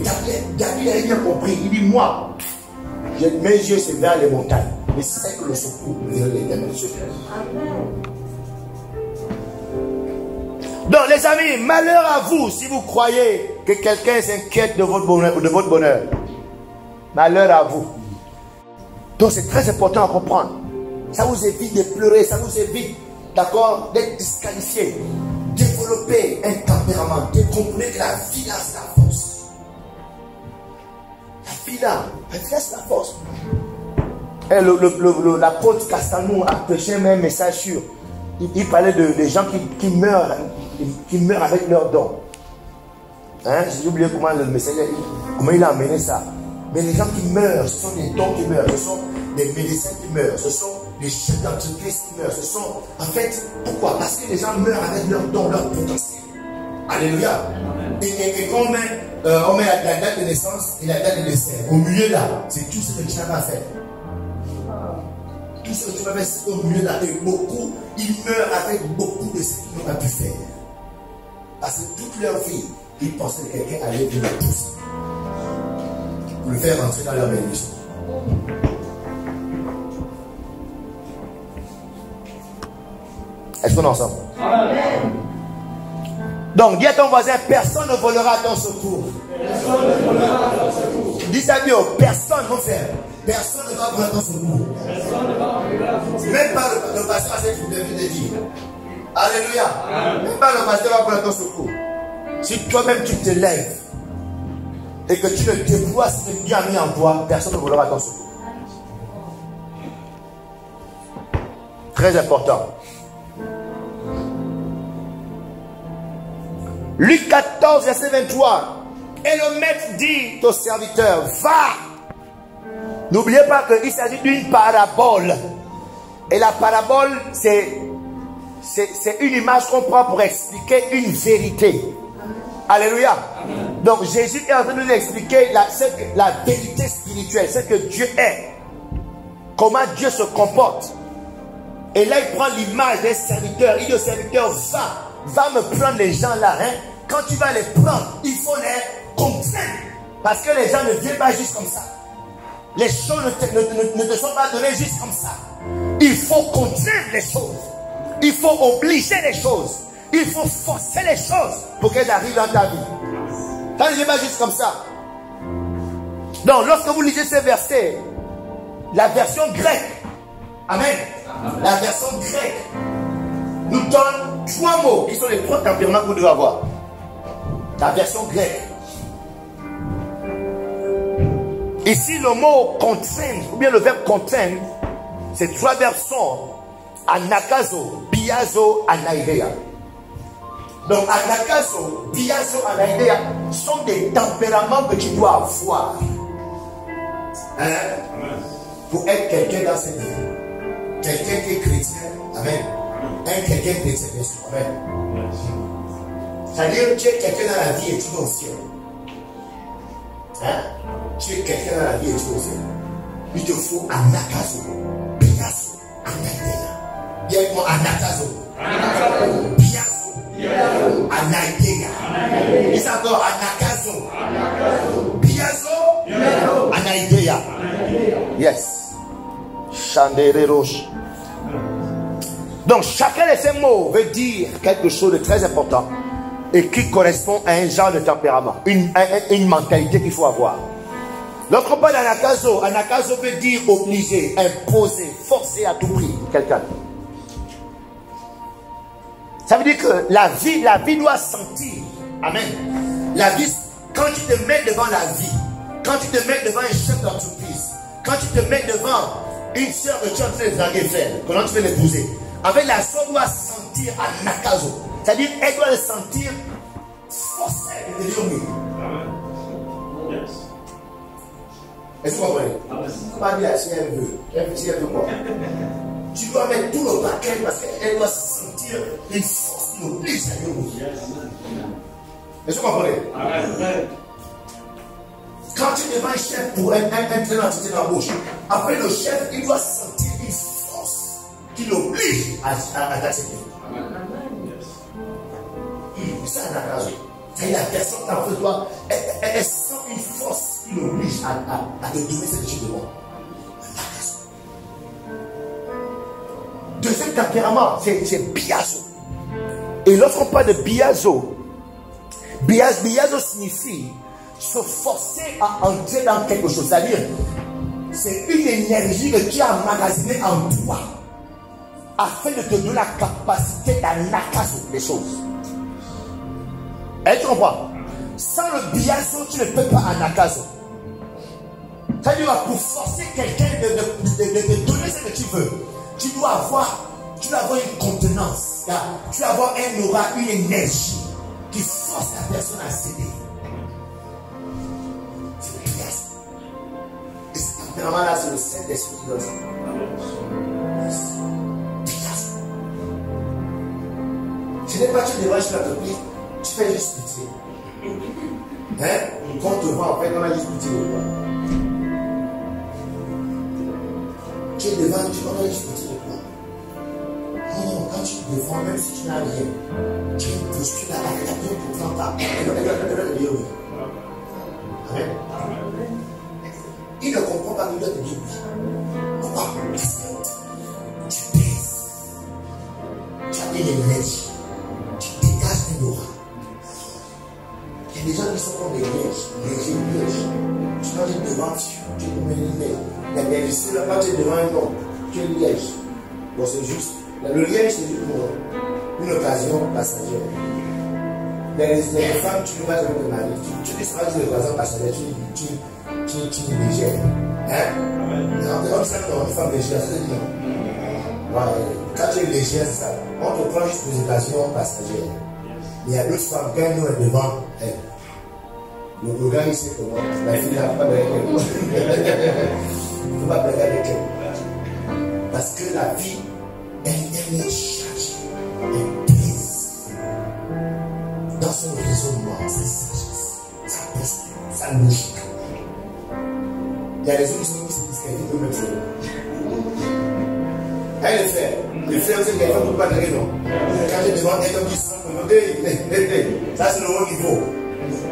David a bien compris. Il dit, moi, mes yeux c'est vers les montagnes. Mais c'est que le secours vient de l'Éternel. Donc, les amis, malheur à vous si vous croyez que quelqu'un s'inquiète de votre bonheur. Malheur à vous. Donc c'est très important à comprendre. Ça vous évite de pleurer, ça vous évite, d'accord, d'être disqualifié. Développer un tempérament, de comprendre que la vie là c'est la force. La vie là c'est la force. Et l'apôtre Castanou a prêché un message sur. Il parlait des gens qui meurent avec leurs dons. Hein? J'ai oublié comment le message, comment il a amené ça. Mais les gens qui meurent, ce sont des dons qui meurent, ce sont des médecins qui meurent, ce sont des chefs d'entreprise qui meurent, ce sont, en fait, pourquoi? Parce que les gens meurent avec leurs dons, leur potentiel. Alléluia. Et quand on met la date de naissance et la date de décès, au milieu là, c'est tout ce que tu n'as pas fait. Tout ce que tu vas faire, c'est au milieu là. Et beaucoup, ils meurent avec beaucoup de ce qu'ils n'ont pas pu faire. Parce que toute leur vie, ils pensaient que quelqu'un allait venir tous pour le faire rentrer dans leur bénédiction. Est-ce qu'on est ensemble? Amen. Donc, dis à ton voisin, personne ne volera à ton secours. Personne ne volera à ton secours. Dis à Dieu, personne ne va faire. Personne ne va voler à ton secours. Même pas le pasteur a cette de dire. Alléluia. Amen. Même pas le pasteur va voler à ton secours. Si toi-même tu te lèves et que tu le déploies ce que Dieu a mis en toi, personne ne volera à ton secours. Très important. Luc 14, verset 23. Et le maître dit au serviteur, va. N'oubliez pas qu'il s'agit d'une parabole. Et la parabole, c'est une image qu'on prend pour expliquer une vérité. Alléluia. Amen. Donc Jésus est en train de nous expliquer la vérité spirituelle, ce que Dieu est. Comment Dieu se comporte. Et là, il prend l'image des serviteurs. Il dit au serviteur, va me prendre les gens là. Hein. Quand tu vas les prendre, il faut les contraindre. Parce que les gens ne viennent pas juste comme ça. Les choses ne te sont pas données juste comme ça. Il faut contraindre les choses. Il faut obliger les choses. Il faut forcer les choses pour qu'elles arrivent dans ta vie. Ça ne vient pas juste comme ça. Donc, lorsque vous lisez ces versets, la version grecque, amen, la version grecque nous donne 3 mots qui sont les 3 tempéraments que vous devez avoir. La version grecque. Ici, le mot contraindre, ou bien le verbe contraindre, ces 3 verbes sont anakazo, biazo, anaidea. Donc, anakazo, biazo, anaidea sont des tempéraments que tu dois avoir. Hein? Pour être quelqu'un dans cette vie. Quelqu'un qui est chrétien. Amen. Quelqu'un chrétien, bien sûr. Amen. C'est-à-dire, tu es quelqu'un dans la vie et tu es au ciel. Hein? Tu es quelqu'un dans la vie et tu es au ciel. il te faut anakazo. Piazo. Anaidea. Bien moi anakazo. Piazo. Anaidea. Il s'appelle anakazo. Piazo. Anaidea. Yes. Chandere roche. Donc chacun de ces mots veut dire quelque chose de très important et qui correspond à un genre de tempérament, une mentalité qu'il faut avoir. Lorsqu'on parle d'anakazo, anakazo veut dire obliger, imposer, forcer à tout prix quelqu'un. Ça veut dire que la vie doit sentir. Amen. La vie, quand tu te mets devant la vie, quand tu te mets devant un chef d'entreprise, quand tu te mets devant une soeur que tu es en train de draguer faire, comment tu veux l'épouser? En fait, la soeur doit sentir anakazo. C'est-à-dire, elle doit le sentir forcé de dire oui. Est-ce que vous comprenez? Pas dire si elle veut. Si elle veut quoi? Tu dois mettre tout le paquet parce qu'elle doit sentir une force qui l'oblige à dire oui. Est-ce que vous comprenez? Quand tu es devant un chef pour un entité dans la bouche, après le chef, il doit sentir une force qui l'oblige à t'accepter. C'est un anakazo. C'est la personne qui en fait toi, elle sent une force qui l'oblige à te donner ce que tu demandes. Deuxième tempérament, c'est biazo. Et lorsqu'on parle de biazo, biazo signifie se forcer à entrer dans quelque chose. C'est-à-dire, c'est une énergie que tu as emmagasinée en toi afin de te donner la capacité d'anakazo les choses. Et tu comprends? Sans le biazo, tu ne peux pas anakazo. C'est-à-dire, pour forcer quelqu'un de te donner ce que tu veux, tu dois avoir une contenance. Tu dois avoir un aura, une énergie qui force la personne à céder. C'est le biazo. Et ce tempérament-là, c'est le Saint-Esprit qui doit ça. Biazo. Ce n'est pas tu devant une entreprise. Tu fais juste pitié. Hein? Quand on te voit, en fait, on a juste pitié. Tu es devant, on a juste pitié de toi. Non, quand tu te défends, même si tu n'as rien, tu es une posture à la pour prendre ta. Amen. Il ne comprend pas qu'il doit te dire oui. Pourquoi? Parce que tu pèses. Tu as une énergie. Tu dégages une aura. Il y a des gens qui sont comme des lièges. Tu quand tu es devant, tu es comme un liège. Il y a des lycées là, quand tu es devant un homme, tu es liège. Bon, c'est juste. Le liège, c'est juste pour une occasion passagère. Les femmes, tu ne vas jamais te marier. Tu ne seras pas une occasion passagère, tu es légère. Hein? On sait que une femme légère, c'est non. Quand tu es légère, c'est ça. On te prend juste pour une occasion passagère. Il y a d'autres femmes, quand nous est devant elle, le gars il sait comment la fille n'a pas avec elle. Il ne faut pas blaguer avec elle. Parce que la vie, elle est chargée, elle pèse dans son raisonnement, sa sagesse, sa posture, sa logique. Il y a des autres qui se disqualifient eux-mêmes. Elle le fait. Le fait aussi qu'il ne faut pas blaguer, non. Quand je demande quelqu'un qui se ça c'est le haut niveau.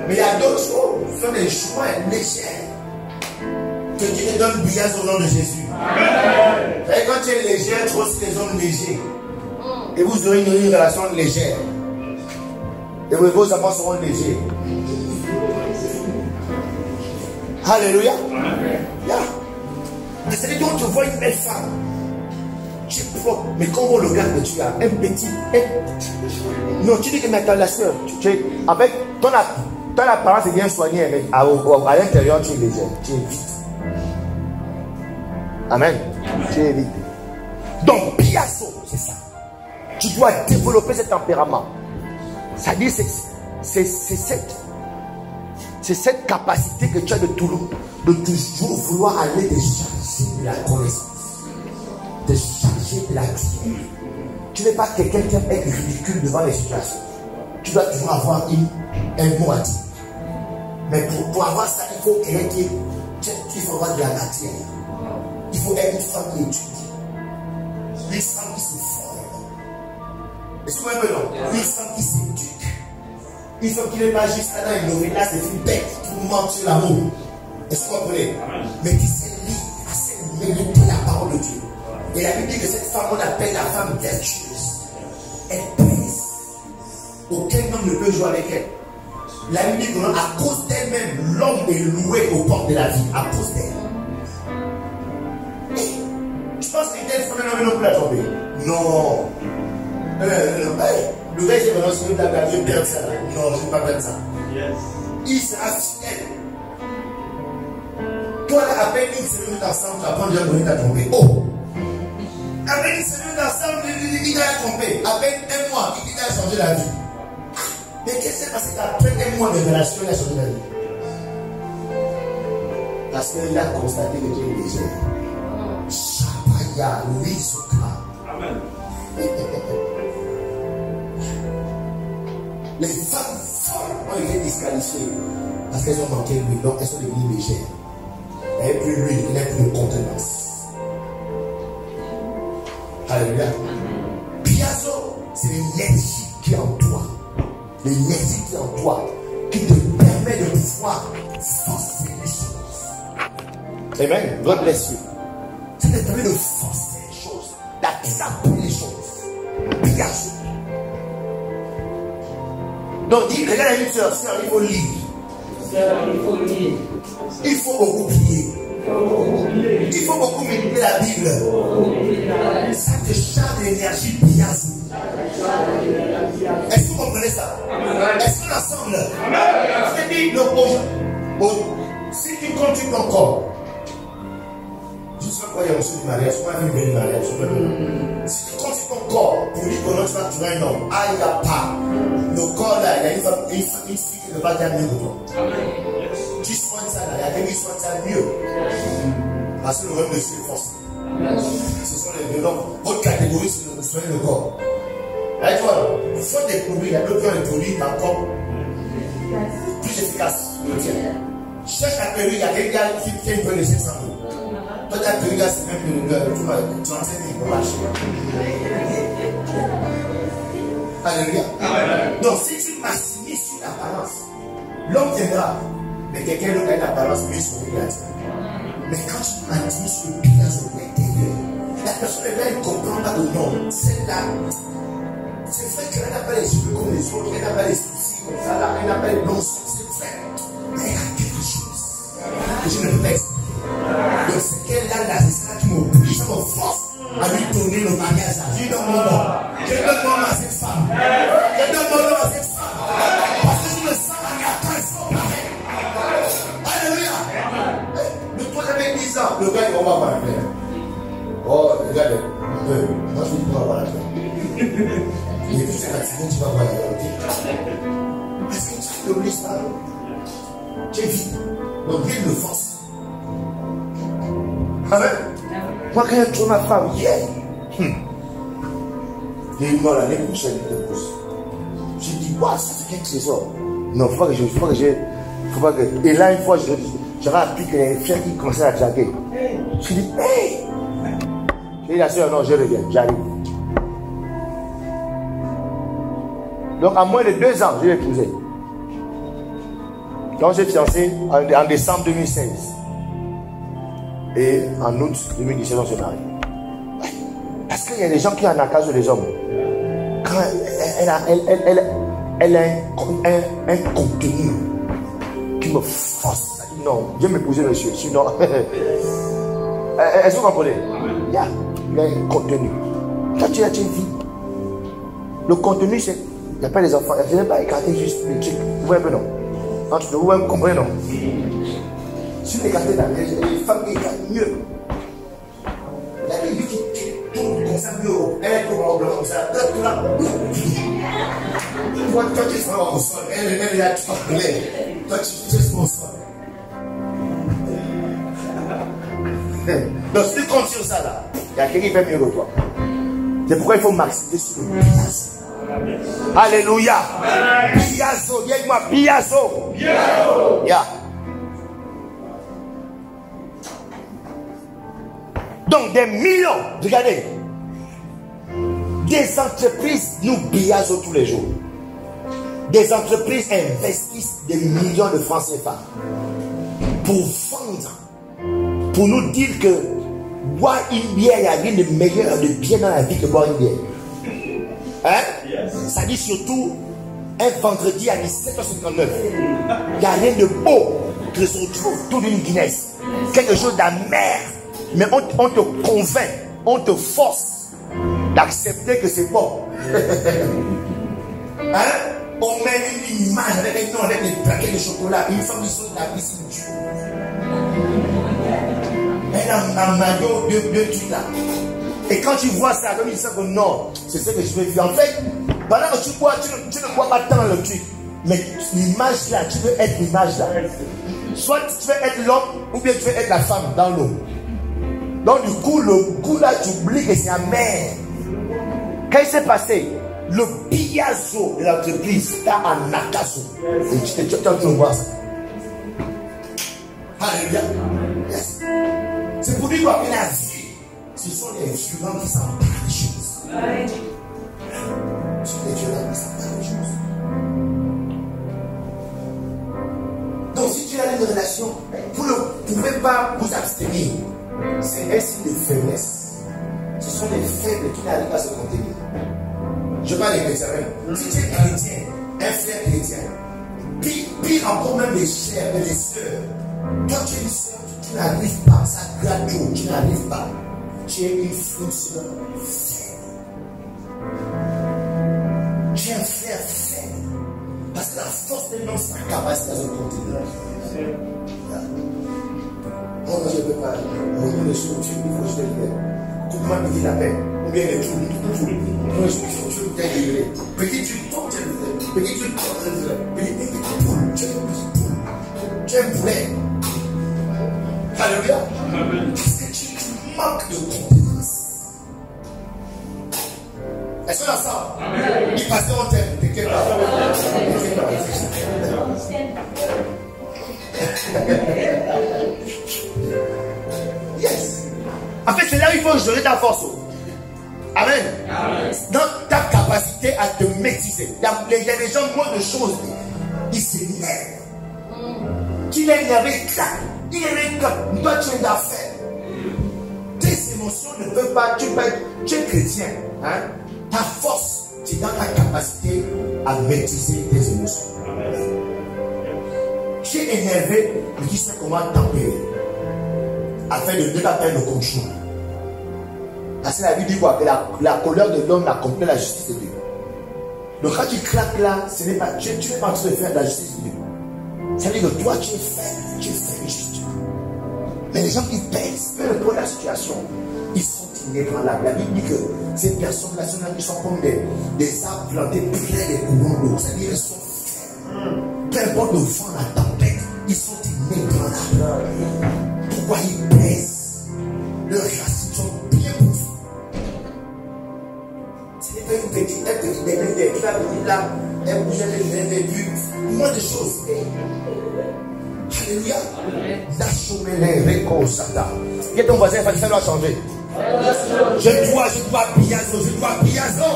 Mais il y a d'autres choses, ce sont des choix légers. Que Dieu te donne biazo au nom de Jésus. Amen. Et quand tu es légère, tu reçois des hommes légers. Et vous aurez une relation légère. Et vos amants seront légers. Alléluia. Yeah. C'est-à-dire qu'on te voit une belle femme. Tu es propre, mais quand on regarde que tu as un petit. Non, tu dis que maintenant la soeur, en fait, ton apparence est bien soignée, mais à l'intérieur, tu es légère, tu es vite. Amen. Tu es vite. Donc, biazo, c'est ça. Tu dois développer ce tempérament. C'est-à-dire, c'est cette capacité que tu as de toujours vouloir aller te chercher de la connaissance, de chercher de l'action. Tu n'es pas quelqu'un qui est ridicule devant les situations. Tu dois toujours avoir un mot à dire. Mais pour avoir ça, il faut quelqu'un il faut avoir de la matière. faut être une femme qui étudie. Une femme qui se forme. Est-ce que vous voyez non? Une femme qui s'éduque. Une femme qui n'est pas juste là dans une novelas, c'est une bête qui vous ment sur l'amour. Est-ce que vous comprenez? Mais qui sait lire, qui sait mériter la parole de Dieu. Et la Bible dit que cette femme, on appelle la femme vertueuse. Elle pèse. Aucun homme ne peut jouer avec elle. La Bible dit qu'à cause d'elle-même, l'homme est loué aux portes de la vie. À cause d'elle. Je pense que telle femme n'a pas la tomber. Non. Le reste, c'est vraiment celui de la vie, perdre ça. Non, je ne vais pas perdre ça. Il sera fidèle. Toi, là, à peine une semaine ensemble, tu vas prendre déjà bonnet à tomber. Oh! À peine une semaine ensemble, il t'a trompé. À peine un mois, il t'a changé la vie. Mais qu'est-ce qui s'est passé qu'après un mois de relation, il a changé la vie? Parce qu'il a constaté que Dieu est léger. Chapaya, Lisoka. Amen. Les femmes folles ont été disqualifiées parce qu'elles ont manqué l'huile, donc elles sont devenues légères. Elles n'ont plus l'huile, elles n'ont plus de contenance. Alléluia. Piazo, c'est l'énergie qui est en toi. L'énergie qui est en toi, qui te permet de pouvoir forcer les choses. Amen. God bless you. Ça te permet de forcer les choses, d'attraper les choses. Piazo. Donc, regarde la lecture, il faut lire. Il faut beaucoup prier. Il faut beaucoup méditer la Bible. Ça te charge d'énergie, piazo. Est-ce que vous comprenez ça? Est-ce qu'on ensemble? Je te dis, si tu continues ton corps, je ne sais pas quoi il y a reçu du mariage, je ne sais pas du mariage. Si tu continues ton corps pour dire que l'autre va trouver un homme, il n'y a pas. Le corps là, il y a une fille qui ne va pas dire mieux que toi. Tu soignes ça là, il y a quelqu'un qui soigne ça mieux. Parce que le rôle de Dieu est forcé. Ce sont les deux. Donc, votre catégorie, c'est de soigner le corps. Là, tu vois, il faut des produits, il y a d'autres qui ont des produits encore plus efficaces que le tien. Cherche la perruque, il y a quelqu'un qui fait une perruque de 500 €. Toi, ta perruque, c'est même de 35 000 pour marcher. Alléluia. Donc, si tu maximises sur l'apparence, l'homme viendra, mais quelqu'un d'autre a une apparence mieux sur le gars. Mais quand tu maximises sur le piazo de l'intérieur, la personne est là, elle ne comprend pas le nom. Celle-là, c'est vrai qu'elle n'a pas les cheveux comme les autres, elle n'a pas les soucis comme ça, là, elle n'a pas les longs sons, c'est vrai. Mais il y a quelque chose que je ne peux pas expliquer. Donc, c'est qu'elle a là, c'est ça qui m'oblige, ça me force à lui donner le mariage. Je lui donne mon nom. Je donne mon nom à cette femme. Je donne mon nom à cette femme. Parce que je me sens en attente, il faut pareil. Alléluia. Le toi avec 10 ans, le gars, il va voir la fleur. Oh, regarde, moi je ne peux pas voir la fleur. Il est plus fatigué, tu vas voir la fleur. Parce que tu n'oublies pas. Tu es vite. Donc, viens de force. Amen. Moi, quand je trouve ma femme, j'ai eu mal l'année prochaine, je dépose. J'ai dit, waouh, ça fait quelque chose. Non, il faut pas que et là, une fois, j'avais appris que les filles qui commençaient à draguer. Je dis, hey! J'ai dit, la soeur, non, je reviens, j'arrive. Donc, à moins de 2 ans, je l'ai épousé. Donc, j'ai fiancé en décembre 2016. Et en août 2017, on se marie. Parce qu'il y a des gens qui ont un accas sur les hommes. Quand elle a un contenu qui me force. Non, je vais m'épouser monsieur. Sinon, est-ce que vous comprenez? Il y a un contenu. Quand tu as une vie, le contenu, c'est. Il n'y a pas les enfants. Je ne vais pas écarter juste les trucs. Vous voyez un peu, non? Vous comprenez, non? Si vous écartez la les femmes qui écartent mieux. Il y a des vies qui tournent comme ça mieux. Elle tourne en blanc comme ça. Toi, tu es vraiment au sol. Elle est là, tu vas couler. Toi, tu es au sol. Donc, si tu comptes sur ça là, il y a quelqu'un qui fait mieux que toi. C'est pourquoi il faut maximiser sur le piazo. Alléluia. Piazo, dis avec moi, piazo. Yeah. Donc des millions, regardez, des entreprises nous biaisent tous les jours. Des entreprises investissent des millions de francs CFA pour vendre, pour nous dire que boire une bière, il n'y a rien de meilleur, de bien dans la vie que boire une bière. Hein? Yes. Ça dit surtout un vendredi à 17h59. Il n'y a rien de beau que se retrouve autour d'une Guinness. Quelque chose d'amer. Mais on te convainc, on te force d'accepter que c'est bon. Hein? On met une image avec un nom, avec des paquets de chocolat, une femme qui sort de la piscine. Elle a un maillot de trucs là. Et quand tu vois ça, donc il sait que non, c'est ce que je veux vivre. En fait, pendant que tu bois, tu ne bois pas tant le truc. Mais l'image là, tu veux être l'image là. Soit tu veux être l'homme, ou bien tu veux être la femme dans l'eau. Donc du coup, le goût là, tu oublies que c'est amer. Qu'est-ce qui s'est passé? Le biazo de l'entreprise là en Nakaso. Et tu es en train de voir ça. Alléluia. Yes. C'est pour dire quoi que la vie, ce sont les violents qui s'emparent des choses. Ce sont les violents qui s'emparent des choses. Donc si tu as une relation, vous ne pouvez pas vous abstenir. C'est un signe de faiblesse. Ce sont les faibles qui n'arrivent pas à se contenir. Je parle des chrétiens. Si tu es chrétien, un frère chrétien, pire encore même les chers et les sœurs, quand tu es une sœur, tu n'arrives pas, ça gratte, tu n'arrives pas. Tu es une fleur faible. Tu es un frère faible. Parce que la force de l'homme, c'est la capacité à se contenir. Oh non, je ne peux pas. Oh non, les choses, il faut que je te libère. Tout le monde me dit la paix. Ou bien les troubles, tout. Non, je suis bien libéré. Petit tu tombes, tu es libéré. Petit tu tombes, tu es libéré. Petit poule, tu es une petite poule. Tu es un poulet. Alléluia. Parce que tu manques de compétence. Est-ce qu'on a ça? Il passait en terre. T'inquiète pas. Yes. En fait, c'est là où il faut gérer ta force. Amen. Dans ta capacité à te maîtriser. Il y a des gens, moins de choses, ils s'énervent. Tu es énervé, clac. Il est énervé, clac. Toi, tu es d'affaires. Tes émotions ne peuvent pas. Tu es chrétien. Hein? Ta force, c'est dans ta capacité à maîtriser tes émotions. Tu es énervé, mais tu sais comment tempérer. Afin de ne pas perdre le contrôle. Parce que la Bible dit quoi? Que la colère de l'homme accomplit la justice de Dieu. Donc quand tu claques là, ce n'est pas, tu n'es pas en train de faire la justice de Dieu. Ça veut dire que toi tu es faible juste. Mais les gens qui pèsent, peu importe la situation, ils sont inébranlables. La Bible dit que ces personnes-là sont comme des arbres plantés près des courants d'eau. C'est-à-dire qu'ils sont faibles. Peu importe le vent, la tempête, ils sont inébranlables. Pourquoi ils pèsent? Leurs racines sont bien profondes. Ce n'est pas une petite tête qui va venir là, elle bouge les vues, moins de choses. Alléluia. Il y a ton voisin, ça doit changer. Je dois biazo.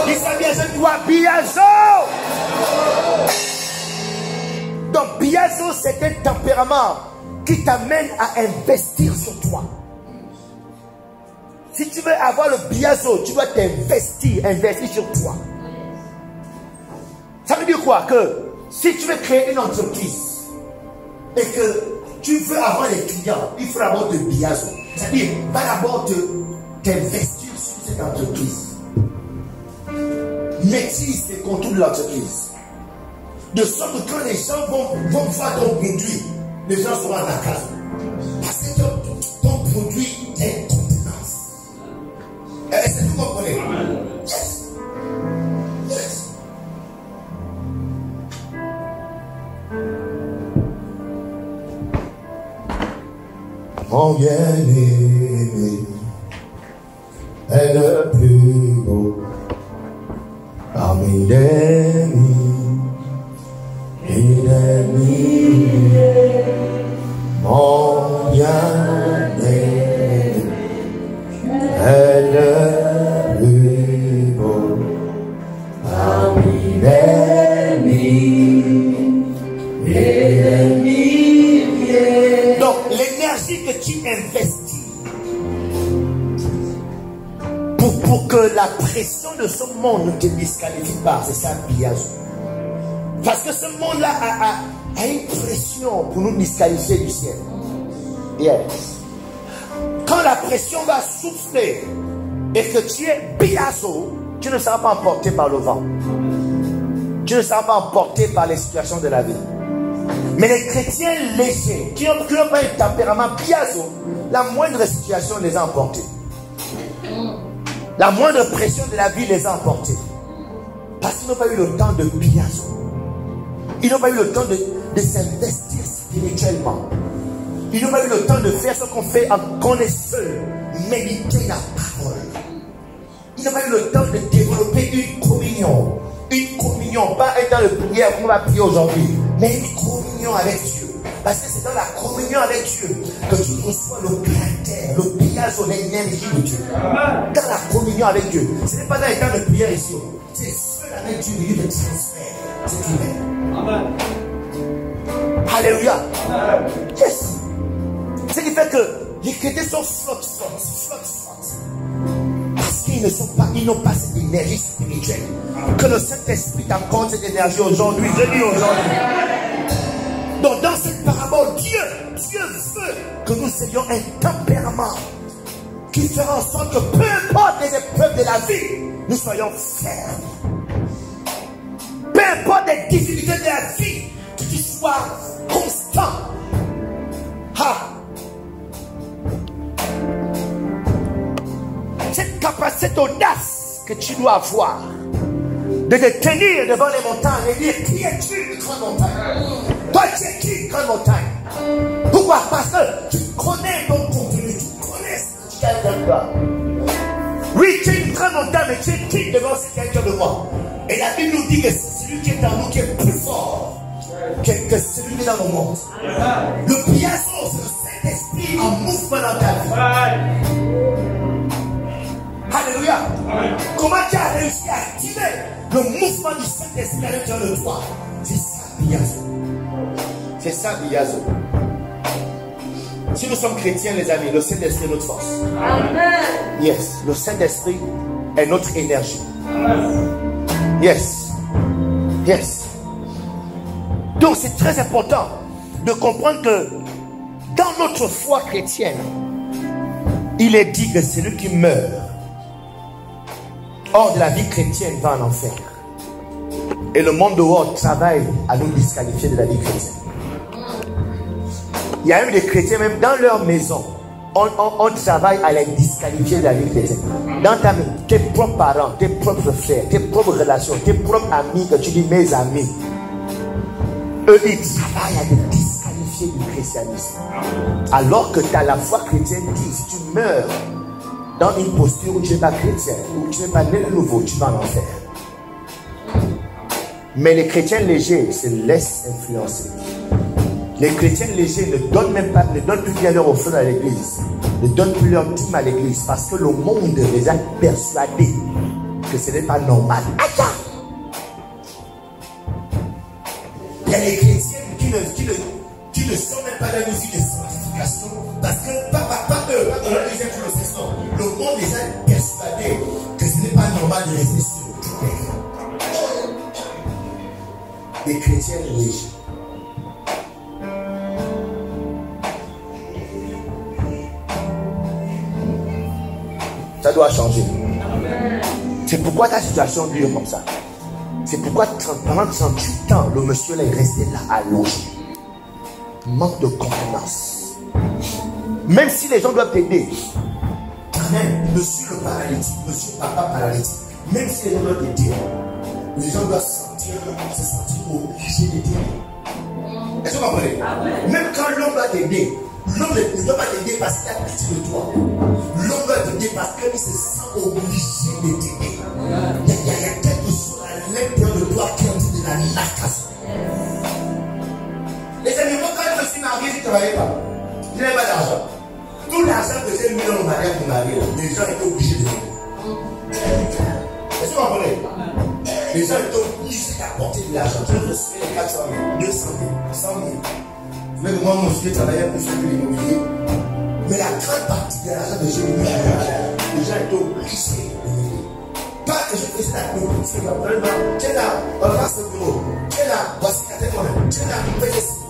Dis ça bien, je dois biazo. Donc biazo, c'est un tempérament qui t'amène à investir sur toi. Si tu veux avoir le biazo, tu dois investir sur toi. Ça veut dire quoi? Que si tu veux créer une entreprise et que tu veux avoir des clients, il faut d'abord te biazo. C'est-à-dire, va d'abord t'investir sur cette entreprise. Maîtrise les contours de l'entreprise. De sorte que quand les gens vont voir ton produit, les gens seront à ta case. Parce que ton produit est compétence. Est-ce que vous comprenez? Yes. Mon bien-aimé est le plus beau parmi les milliers. Mon bien-aimé tu investis pour que la pression de ce monde ne te disqualifie pas. C'est ça le pillage. Parce que ce monde-là a une pression pour nous disqualifier du ciel. Yes. Quand la pression va souffler et que tu es biazo, tu ne seras pas emporté par le vent. Tu ne seras pas emporté par les situations de la vie. Mais les chrétiens légers, qui n'ont pas un tempérament biazo, la moindre situation les a emportés. La moindre pression de la vie les a emportés. Parce qu'ils n'ont pas eu le temps de biazo. Ils n'ont pas eu le temps de s'investir spirituellement. Ils n'ont pas eu le temps de faire ce qu'on fait en connaisseur, méditer la parole. Ils n'ont pas eu le temps de développer une communion. Une communion, pas être dans le prière qu'on va prier aujourd'hui, mais une communion avec Dieu. Parce que c'est dans la communion avec Dieu que tu reçois le caractère, le pillage de l'énergie de Dieu. Dans la communion avec Dieu. Ce n'est pas dans les temps de prière ici. C'est seul avec Dieu, il te transfère ce qu'il est. Amen. Alléluia. Yes. Ce qui fait que les chrétiens sont flottes. Parce qu'ils n'ont pas cette énergie spirituelle. Que le Saint-Esprit t'accorde cette énergie aujourd'hui. Je dis aujourd'hui. Donc dans cette parabole, Dieu veut que nous ayons un tempérament qui fera en sorte que peu importe les épreuves de la vie, nous soyons fermes. Peu importe les difficultés de la vie, que tu sois constant. Cette capacité d'audace que tu dois avoir de te tenir devant les montagnes et dire qui es-tu, grande montagne? Toi tu es qui, grande montagne? Pourquoi? Parce que tu connais ton contenu, tu connais ce que tu as de toi. Oui, tu es une grande montagne, mais tu es qui devant ce qui est de moi? Et la Bible nous dit que c'est celui qui est en nous qui est plus fort que celui qui est dans le monde. Le piazo, c'est le Saint-Esprit en mouvement dans ta vie. Alléluia. Comment tu as réussi à activer le mouvement du Saint-Esprit à l'intérieur de toi? C'est ça, Biazo. C'est ça, Biazo. Si nous sommes chrétiens, les amis, le Saint-Esprit est notre force. Amen. Yes, le Saint-Esprit est notre énergie. Amen. Yes. Yes. Donc c'est très important de comprendre que dans notre foi chrétienne, il est dit que celui qui meurt hors de la vie chrétienne va en enfer. Et le monde dehors travaille à nous disqualifier de la vie chrétienne. Il y a même des chrétiens, même dans leur maison, on travaille à les disqualifier de la vie chrétienne. Dans tes propres parents, tes propres frères, tes propres relations, tes propres amis, que tu dis mes amis, eux ils travaillent à te disqualifier du christianisme. Alors que tu as la foi chrétienne dit, si tu meurs dans une posture où tu n'es pas chrétien, où tu n'es pas né de nouveau, tu vas en enfer. Mais les chrétiens légers se laissent influencer. Les chrétiens légers ne donnent même pas, ne donnent plus bien leur offrande à l'église, ne donnent plus leur dîme à l'église, parce que le monde les a persuadés que ce n'est pas normal. Il y a les chrétiens qui ne sont même pas dans une vie de sanctification, parce que pas eux, pas eux, les influenceurs, le monde les a persuadés que ce n'est pas normal de rester sur le terrain. Les chrétiens légers. Ça doit changer. C'est pourquoi ta situation dure comme ça. C'est pourquoi pendant 38 ans, le monsieur là est resté là, allongé. Manque de confiance. Même si les gens doivent t'aider, quand même, monsieur le paralytique, monsieur papa paralytique, même si les gens doivent t'aider, les gens doivent se sentir obligés d'aider. Est-ce que vous comprenez? Même quand l'homme doit t'aider, l'homme ne doit pas t'aider parce qu'il a pitié de toi. L'homme doit t'aider parce qu'il se sent obligé de t'aider. Il y a quelque chose à l'intérieur de toi qui est en train de la nacasser. Les amis, moi quand je suis marié, je ne travaillais pas. Je n'avais pas d'argent. Tout l'argent que j'ai mis dans le mariage pour marier, les gens étaient obligés de m'aider. Est-ce que vous comprenez? Les gens étaient obligés d'apporter de l'argent. Je recevais les 400 000, 200 000, 100 000. Mais moi, mon fils travaillait pour faire de l'immobilier. Mais la grande partie de l'argent de Jésus, les gens étaient obligés de venir. Pas que je faisais la politique, tu es là, on va ce bureau, tu es là, voici la tête, tu es là,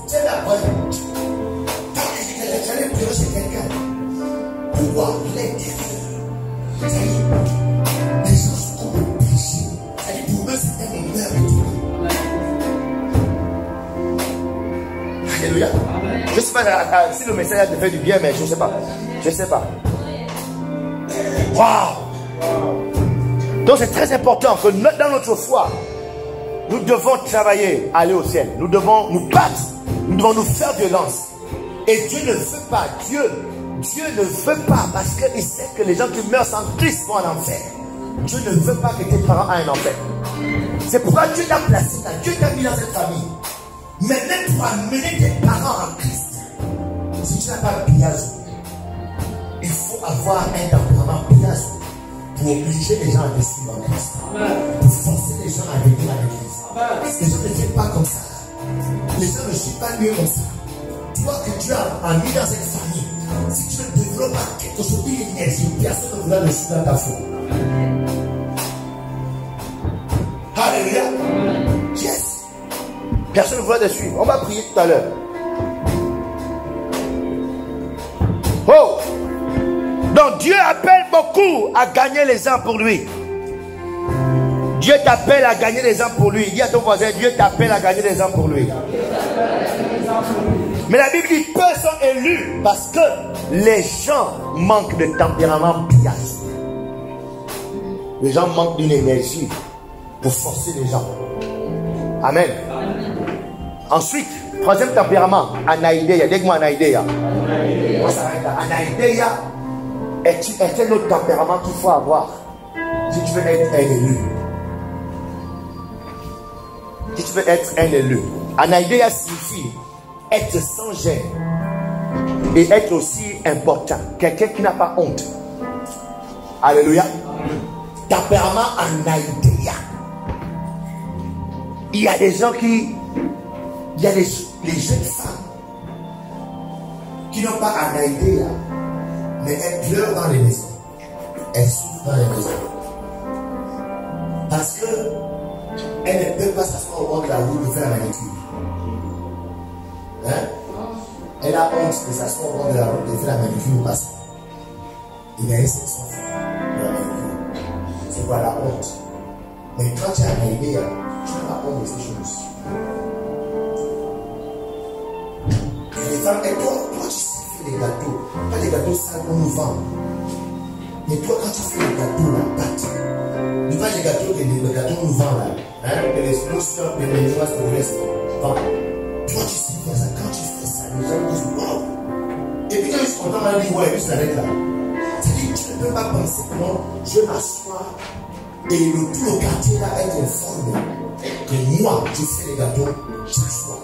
tu es là, j'allais pleurer chez quelqu'un pour voir l'intérieur. Ça y est, les gens sont comme obligés. Ça y est, pour eux, c'était mon meilleur étoile. Alléluia. Je ne sais pas si le message te fait du bien, mais je ne sais pas. Je ne sais pas. Waouh! Donc c'est très important que dans notre foi, nous devons travailler, aller au ciel. Nous devons nous battre. Nous devons nous faire violence. Et Dieu ne veut pas. Dieu ne veut pas parce qu'il sait que les gens qui meurent sans Christ vont en enfer. Dieu ne veut pas que tes parents aient un enfer. C'est pourquoi Dieu t'a placé là. Dieu t'a mis dans cette famille. Mais même pour amener tes parents en Christ, si tu n'as pas de pillage, il faut avoir un tempérament pillage pour obliger les gens à te suivre en Christ. Pour forcer les gens à venir à l'église. Les gens ne viennent pas comme ça. Les gens ne suivent pas mieux comme ça. Toi que tu as mis dans cette famille, si tu ne développes pas quelque chose d'énergie, personne ne voudra le suivre dans ta foi. Alléluia. Yes. Personne ne voudra te suivre. On va prier tout à l'heure. Oh! Donc Dieu appelle beaucoup à gagner les uns pour lui. Dieu t'appelle à gagner les uns pour lui. Dis à ton voisin, Dieu t'appelle à gagner les uns pour lui. Mais la Bible dit peu sont élus parce que les gens manquent de tempérament pillage. Les gens manquent d'une énergie pour forcer les gens. Amen. Ensuite, troisième tempérament, Anaïdeia. Dis-moi Anaïdeia. Anaïdeia est un autre tempérament qu'il faut avoir si tu veux être un élu. Si tu veux être un élu. Anaïdeia signifie être sans gêne et être aussi important. Quelqu'un qui n'a pas honte. Alléluia. Tempérament Anaïdeia. Il y a des gens qui... Il y a les jeunes femmes qui n'ont pas Anaïdeia, mais elles pleurent dans les maisons. Elles souffrent dans les maisons. Parce qu'elles ne peuvent pas s'asseoir au bord de la route de faire la manicure. Hein? Elle a honte de s'asseoir au bord de la route de faire la manicure parce qu'il y a un sexe de la manicure. C'est quoi la honte? Mais quand tu as Anaïdeia, tu n'as pas honte de ces choses. Les femmes, et toi tu sais faire les gâteaux, pas les gâteaux sales qu'on nous vend. Mais toi, quand tu fais les gâteaux, la pâte, tu vois les gâteaux qu'on nous vend là, hein, que les sponsors, les mémoires, le reste, toi tu sais faire ça, quand tu fais ça, les gens disent wow. Et puis quand ils sont contents, on dit ouais, et puis ça arrête là. C'est-à-dire que tu ne peux pas penser que non, je m'assois et tout le quartier là est informé que moi, je fais les gâteaux chaque soir.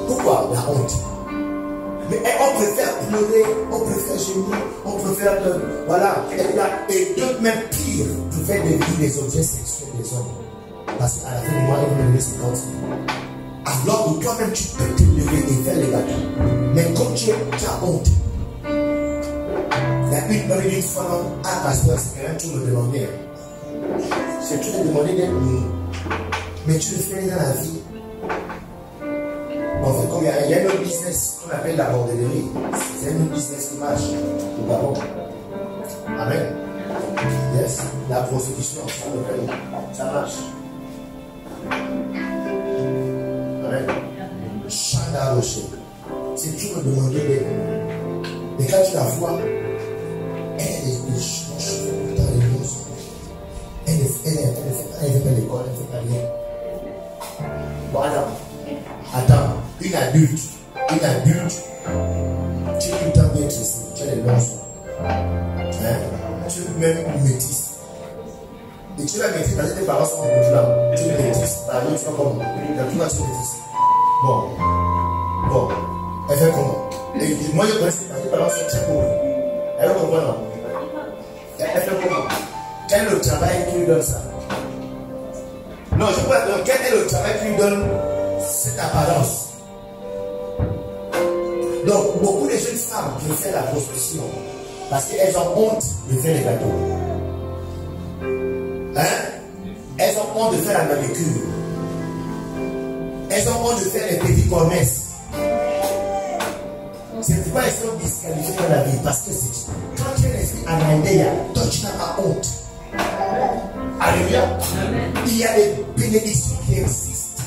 Pourquoi la honte? Mais on préfère pleurer, on préfère gémir, on préfère voilà, et d'autres même pire, préfèrent devenir des objets sexuels des hommes. Parce qu'à la fin du mois, ils vont donner 50 000. Alors que toi-même, tu peux te lever et faire les gâteaux. Mais comme tu as honte, il y a une bonne une fois, pasteur, c'est quand même tout me demander. C'est tout te demander d'être nous. Mais tu le fais dans la vie. En fait, comme il y a un autre business qu'on appelle la bordellerie, c'est un autre business qui marche au Gabon. Amen. Yes. La prostitution, ça marche. Amen. Chanda Rocher. C'est toujours me demander d'aide. Mais quand tu la vois, elle est des cheveux dans les roses. Elle ne fait pas l'école, elle ne fait pas rien. Voilà. Attends. Une adulte, tu es tout le temps bien tressé, tu as les longs soins. Hein? Tu es même une métisse. Et tu vas métisse parce que tes parents sont en blanc. Tu es métisse, par exemple, tu vas comme tu vas tu es métisse. Bon, elle fait comment? Et moi je connais que tes parents sont très pauvres. Elle va comprendre, non? Elle fait comment? Quel est le travail qui lui donne ça? Non, je crois que quel est le travail qui lui donne cette apparence? Donc Donc, beaucoup de jeunes femmes qui font la prostitution parce qu'elles ont honte de faire les gâteaux. Hein? Elles ont honte de faire la manucure. Elles ont honte de faire les petits commerces. C'est pourquoi elles sont disqualifiées dans la vie. Parce que quand tu es l'esprit Anaïdéa, toi tu n'as pas honte. Alléluia. Il y a des bénédictions qui existent,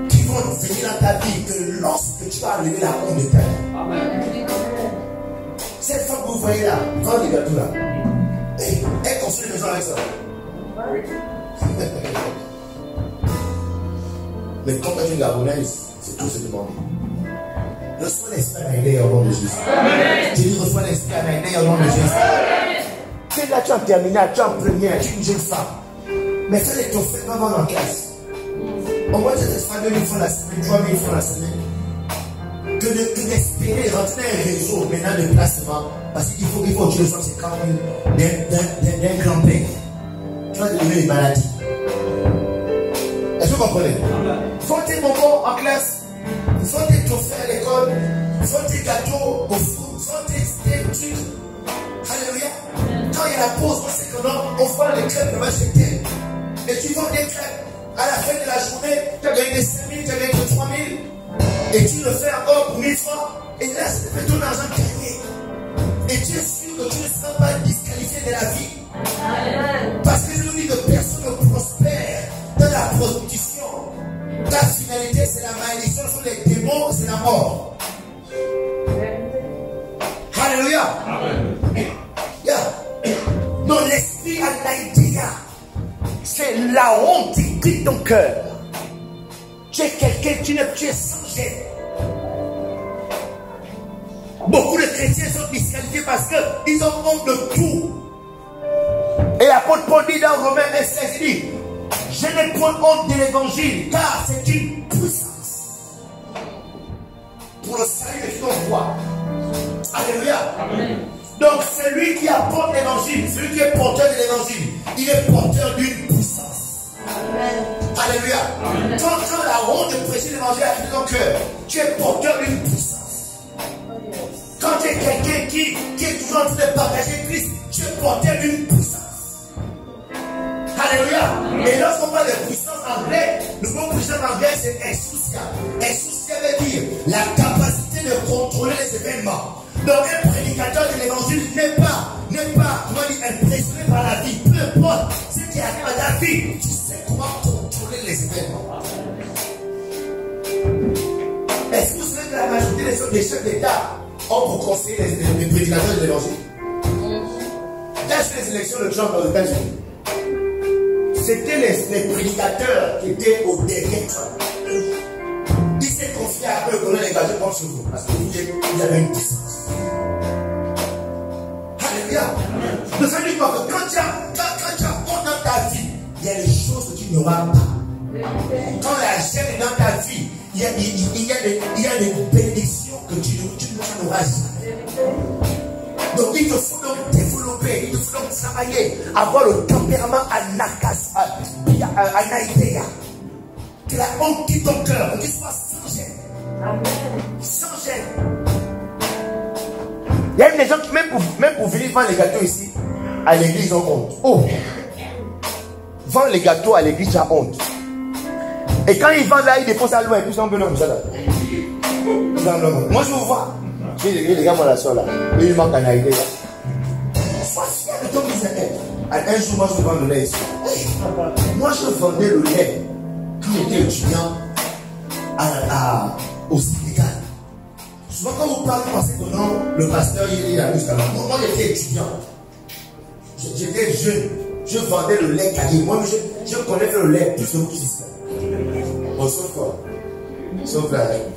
qui vont venir dans ta vie, que lorsque tu vas enlever la honte de ta vie. Cette femme que vous voyez là, vend des gâteaux là. Elle construit une maison avec ça. Mais quand tu es une Gabonaise, c'est tout se demander. Reçois l'esprit Anaïdéa au nom de Jésus. Tu dis reçois l'esprit Anaïdéa au nom de Jésus. Tu es là, tu as terminé, tu es en première, tu es une jeune femme. Mais fais les trophées, va voir en classe. Au moins, tu te fais 2 000 francs la semaine, 3 000 francs la semaine. Que d'espérer rentrer dans un réseau maintenant de placement. Parce qu'il faut que tu reçoives ces 40 000 d'un grand-père. Tu vas devenir une maladie. Est-ce que vous comprenez? Fais tes bonbons en classe. Fais tes trophées à l'école. Fais tes gâteaux au four. Fais tes trucs. Alléluia. Quand il y a la pause, c'est que non, on voit les crêpes de acheter. Et tu vends des crêpes. À la fin de la journée, tu as gagné des 5 000, tu as gagné 3 000. Et tu le fais encore pour 1 000 francs. Et là, c'est ton argent gagné. Et tu es sûr que tu ne seras pas disqualifié de la vie. Parce que je vous dis que personne ne prospère dans la prostitution. Ta finalité, c'est la malédiction, ce sont les démons, c'est la mort. Alléluia. Donc l'esprit Anaïdéa, c'est la honte qui quitte ton cœur. Tu es quelqu'un, tu es sans gêne. Beaucoup de chrétiens sont disqualifiés parce qu'ils ont honte de tout. Et l'apôtre Paul dit dans Romains 1,16, il dit, je n'ai point honte de l'évangile, car c'est une puissance pour le salut de ton roi. Alléluia. Amen. Donc celui qui apporte l'évangile, celui qui est porteur de l'évangile, il est porteur d'une puissance. Amen. Alléluia. Amen. Quand la honte de prêcher l'évangile a dans ton cœur, tu es porteur d'une puissance. Quand tu es quelqu'un qui est toujours en train de partager Christ, tu es porteur d'une puissance. Alléluia. Amen. Et lorsqu'on parle de puissance en grec, le mot puissance en grec c'est exousia. Exousia veut dire la capacité de contrôler les événements. Donc un prédicateur de l'évangile n'est pas impressionné par la vie. Peu importe ce qui arrive à ta vie, tu sais comment contrôler les événements. Est-ce que vous savez que la majorité des chefs d'État ont pour conseiller les prédicateurs de l'évangile? Là, sur les élections de Trump aux États-Unis, c'était les prédicateurs qui étaient au derrière Trump. Il s'est confié à eux qu'on a engagé contre vous parce qu'ils avaient une puissance. Alléluia. Donc ça veut dire que quand tu as honte dans ta vie, il y a des choses que tu n'auras pas. Quand la gêne est dans ta vie, il y a des bénédictions que tu n'auras jamais. Donc il te faut donc développer, il te faut donc travailler, avoir le tempérament Anaïdéa. Que la honte quitte ton cœur, que tu sois sans gêne. Amen. Sans gêne. Il y a des gens qui, même pour venir vendre les gâteaux ici, à l'église, ont honte. Oh! Vendre les gâteaux à l'église, tu as honte. Et quand ils vendent là, ils déposent à loin, et puis ils sont venus comme ça là. Moi je vous vois. Je dis, les gars, moi la soeur là, il manque un aïdé là. Sois fier de ton business. Un jour, moi je vends le lait ici. Moi je vendais le lait quand j'étais étudiant au Sénégal. Souvent quand vous parlez, vous pensez que non, le pasteur il a jusqu'à là. Moi j'étais étudiant. J'étais jeune. Je vendais le lait caillé. Moi je connais le lait plus que vous qui ici. Bon, sauf quoi? Sauf la règle.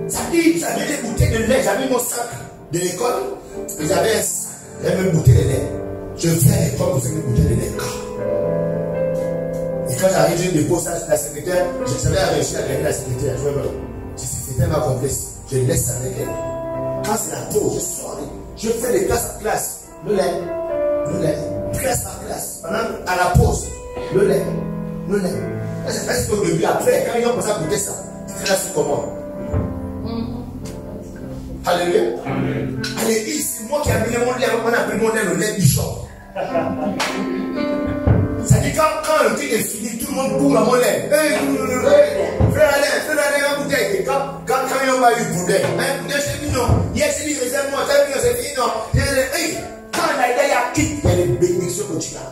Ça dit, j'avais des bouteilles de lait, j'avais mon sac de l'école, et j'avais un sac, j'avais une bouteille de lait. Je viens à l'école pour faire une bouteille de lait. Et quand j'arrive, je dépose ça la secrétaire, j'avais réussi à gagner la secrétaire. C'était ma complice, je laisse avec elle. Quand c'est la pause, je sors, je fais des classes à classe, le lait, classe à classe, pendant à la pause, le lait. Là, c'est presque au début, après, quand ils ont commencé à goûter ça, c'est là, c'est comment? Alléluia. Allez, c'est moi qui ai amené mon lait, on a appelé mon lait le lait du shop. Ça dit quand le truc est fini, tout le monde court à mon lait. Fais la bouteille. Quand il n'y a pas eu de bouteille, c'est fini, non. Hier, c'est dit, réserve-moi, c'est fini, non. Quand la idée a quitté, il y a les bénédictions que tu as.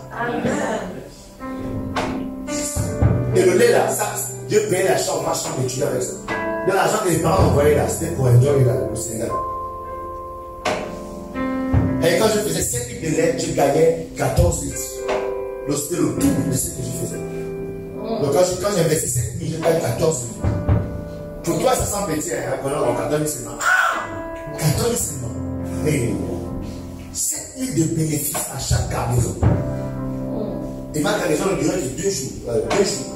Et le lait là, ça, Dieu payait la chambre, ma chambre d'études avec ça. De l'argent que les parents m'envoyaient là, c'était pour enjoy là, au Sénégal. Et quand je faisais 7 litres de lait, je gagnais 14 litres. Donc c'était le double de ce que je faisais. Donc quand j'investis 7 litres, je gagne 14 litres. Pour toi, ça semble petit, hein, pendant 14 litres seulement. 14 litres seulement. Mais 7 litres de bénéfices à chaque cargaison. Et ma cargaison ne durait que 2 jours.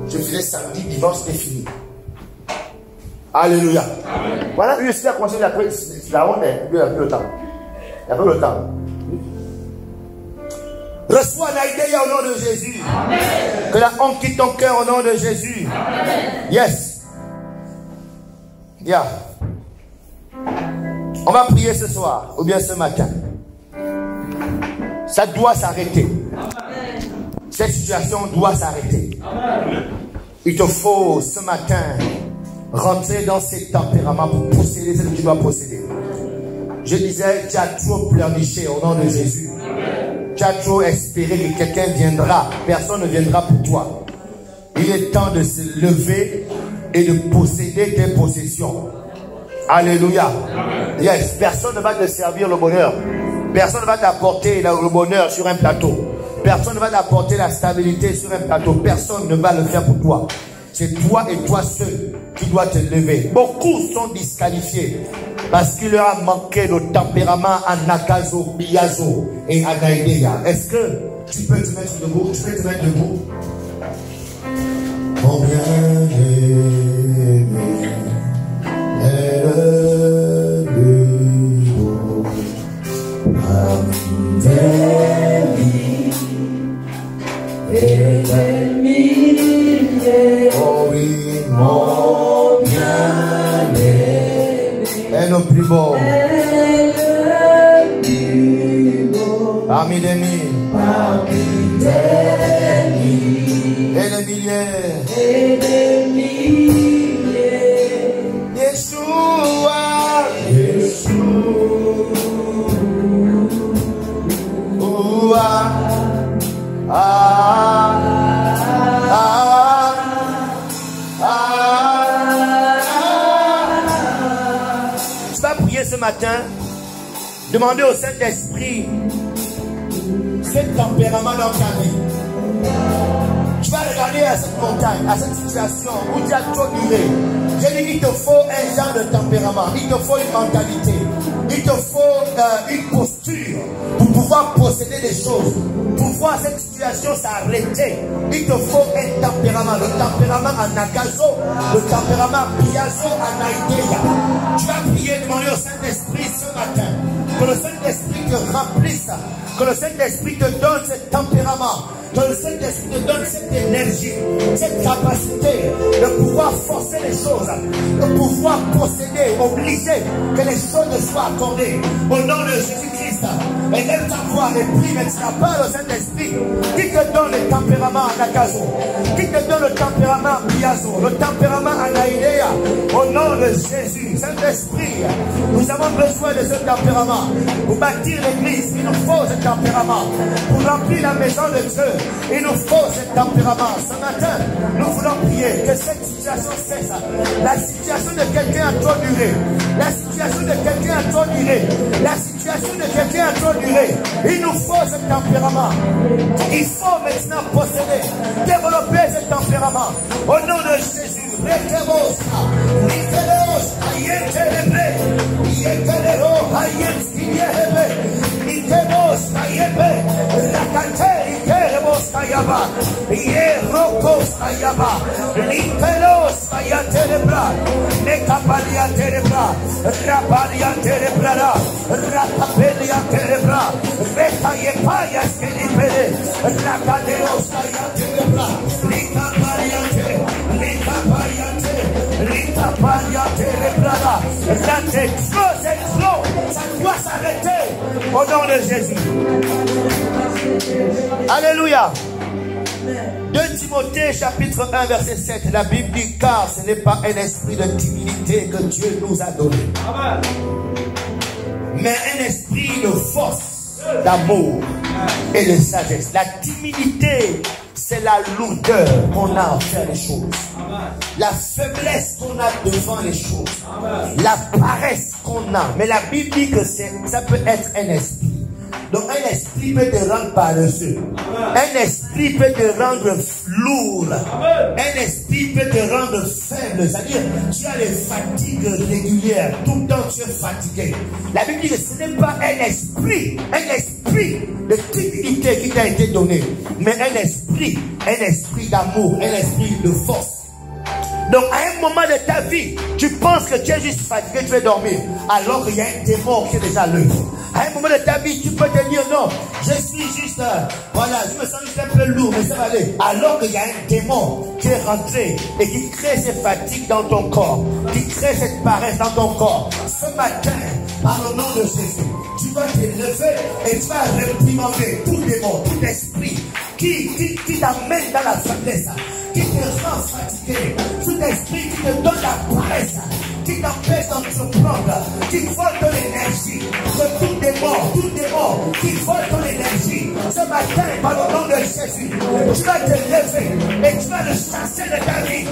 Je faisais samedi, dimanche, c'était fini. Alléluia. Amen. Voilà, lui aussi a conseillé après la honte, il a pris le temps. Il a pris le temps. Reçois l'idée au nom de Jésus. Amen. Que la honte quitte ton cœur au nom de Jésus. Amen. Yes. Yeah. On va prier ce soir, ou bien ce matin. Ça doit s'arrêter. Cette situation doit s'arrêter. Il te faut ce matin rentrer dans ces tempéraments pour posséder ce que tu dois posséder. Je disais, tu as trop pleurniché au nom de Jésus. Tu as trop espéré que quelqu'un viendra. Personne ne viendra pour toi. Il est temps de se lever et de posséder tes possessions. Alléluia. Yes, personne ne va te servir le bonheur. Personne ne va t'apporter le bonheur sur un plateau. Personne ne va t'apporter la stabilité sur un plateau. Personne ne va le faire pour toi. C'est toi et toi seul qui dois te lever. Beaucoup sont disqualifiés parce qu'il leur a manqué le tempérament à Nakazo, Biazo et à Naïdéa. Est-ce que tu peux te mettre debout? Tu peux te mettre debout? Mon bien-aimé est le beau parmi tes vies et des milliers. Oh oui, mon bien-aimé est le plus beau. Parmi des mille, et des milliers, Yeshua, Yeshua, Tu vas prier ce matin, demander au Saint-Esprit ce tempérament dans ta vie. Tu vas regarder à cette montagne, à cette situation où tu as trop duré. J'ai dit, il te faut un genre de tempérament, il te faut une mentalité, il te faut une posture pour pouvoir posséder des choses. Pour voir cette situation s'arrêter, il te faut un tempérament. Le tempérament à Nakazo, le tempérament Piazo à Naïdéa. Tu vas prier, demander au Saint-Esprit ce matin que le Saint-Esprit te remplisse, que le Saint-Esprit te donne ce tempérament, que le Saint-Esprit te donne cette énergie, cette capacité de pouvoir forcer les choses, de pouvoir posséder, obliger que les choses ne soient accordées au nom de Jésus-Christ. Et lève ta voix et prie maintenant par le Saint-Esprit qui te donne le tempérament à Nakazo, qui te donne le tempérament à Biazo, le tempérament à Naïdéa, au nom de Jésus. Saint-Esprit, nous avons besoin de ce tempérament pour bâtir l'église. Il nous faut ce tempérament pour remplir la maison de Dieu. Il nous faut ce tempérament. Ce matin, nous voulons prier que cette situation cesse. La situation de quelqu'un a trop duré. La situation de quelqu'un a trop duré. La situation de quelqu'un a trop duré. Il nous faut ce tempérament. Il faut maintenant posséder, développer ce tempérament. Au nom de Jésus. Rita Paria c'est trop. Ça doit s'arrêter au nom de Jésus. Alléluia. 2 Timothée chapitre 1 verset 7. La Bible dit, car ce n'est pas un esprit de timidité que Dieu nous a donné, mais un esprit de force, d'amour et de sagesse. La timidité, c'est la lourdeur qu'on a à faire les choses. La faiblesse qu'on a devant les choses. La paresse qu'on a. Mais la Bible dit que ça peut être un esprit. Donc un esprit peut te rendre paresseux. Un esprit peut te rendre lourd. Un esprit peut te rendre faible. C'est-à-dire, tu as les fatigues régulières. Tout le temps, tu es fatigué. La Bible dit que ce n'est pas un esprit de timidité qui t'a été donné, mais un esprit d'amour, un esprit de force. Donc à un moment de ta vie, tu penses que tu es juste fatigué, tu vas dormir, alors qu'il y a un démon qui est déjà là. À un moment de ta vie, tu peux te dire non, je suis juste, voilà, je me sens juste un peu lourd, mais ça va aller. Alors qu'il y a un démon qui est rentré et qui crée cette fatigue dans ton corps, qui crée cette paresse dans ton corps. Ce matin, par le nom de Jésus, tu vas te lever et tu vas réprimander tout démon, tout esprit qui t'amène dans la faiblesse, qui te rend fatigué, tout esprit qui te donne la paresse, qui t'empêche d'entreprendre, qui vole ton énergie, tout démon qui vole ton énergie. Ce matin, par le nom de Jésus, tu vas te lever et tu vas le chasser de ta vie.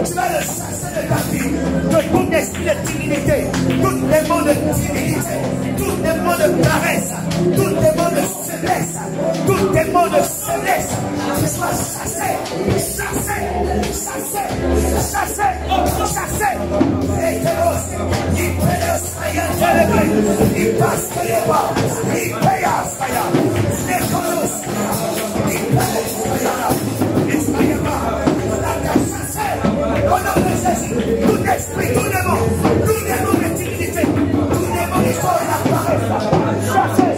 Tu vas le chasser de ta vie. De tout esprit de timidité, tout démon de timidité, tout démon de paresse, tout démon de faiblesse, tout démon de faiblesse, tu sois chassé. Tout esprit, tout démon de timidité, tout démon qui sort de la paresse, chassez.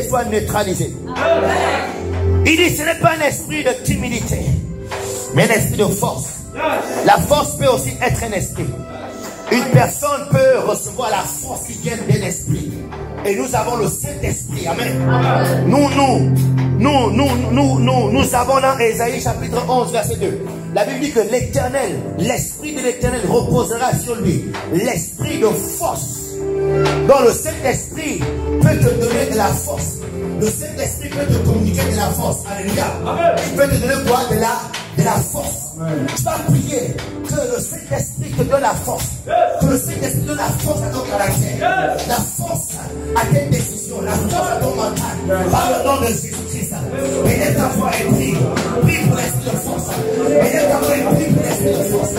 soit neutralisé. Il dit, ce n'est pas un esprit de timidité, mais un esprit de force. La force peut aussi être un esprit. Une personne peut recevoir la force qui vient d'un esprit. Et nous avons le Saint-Esprit. Amen. Nous avons dans Ésaïe chapitre 11 verset 2. La Bible dit que l'Éternel, l'Esprit de l'Éternel reposera sur lui. L'Esprit de force. Donc le Saint-Esprit peut te donner de la force. Le Saint-Esprit peut te communiquer de la force. Alléluia. Il peut te donner quoi? De la force. Tu vas prier que le Saint-Esprit te donne la force. Que le Saint-Esprit donne la force à ton caractère. La force à tes décisions. La force à ton mental. Par le nom de Jésus-Christ. Élève ta voix et prie. Prie pour l'esprit de force. Élève ta voix et prie pour l'esprit de force.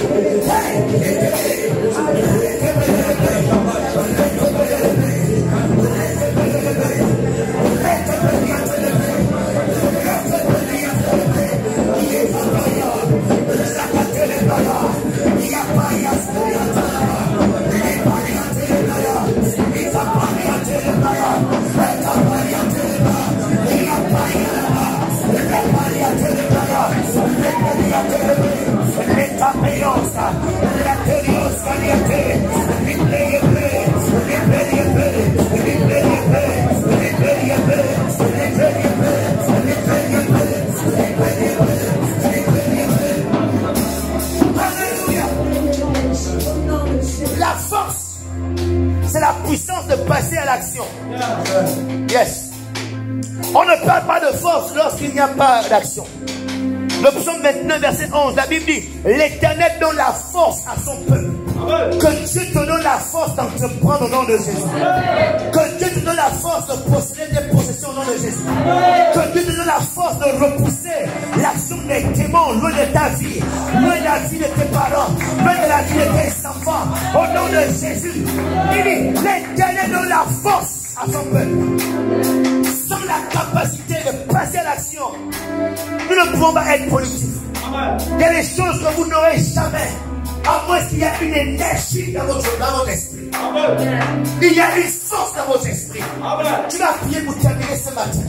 La force, c'est la puissance de passer à l'action. Yes. On ne parle pas de force lorsqu'il n'y a pas d'action. Le psaume 29 verset 11, la Bible dit, l'Éternel donne la force à son peuple. Que Dieu te donne la force d'entreprendre au nom de Jésus. Que Dieu te donne la force de posséder des possessions au nom de Jésus. Que Dieu te donne la force de repousser l'action des démons loin de ta vie, loin de la vie de tes parents, loin de la vie de tes enfants. Au nom de Jésus, il dit, l'Éternel donne la force à son peuple. Sans la capacité de passer à l'action, nous ne pouvons pas être productifs. Il y a des choses que vous n'aurez jamais, à moins qu'il y ait une énergie dans votre esprit. Il y a une force dans votre esprit. Tu vas prier pour terminer ce matin.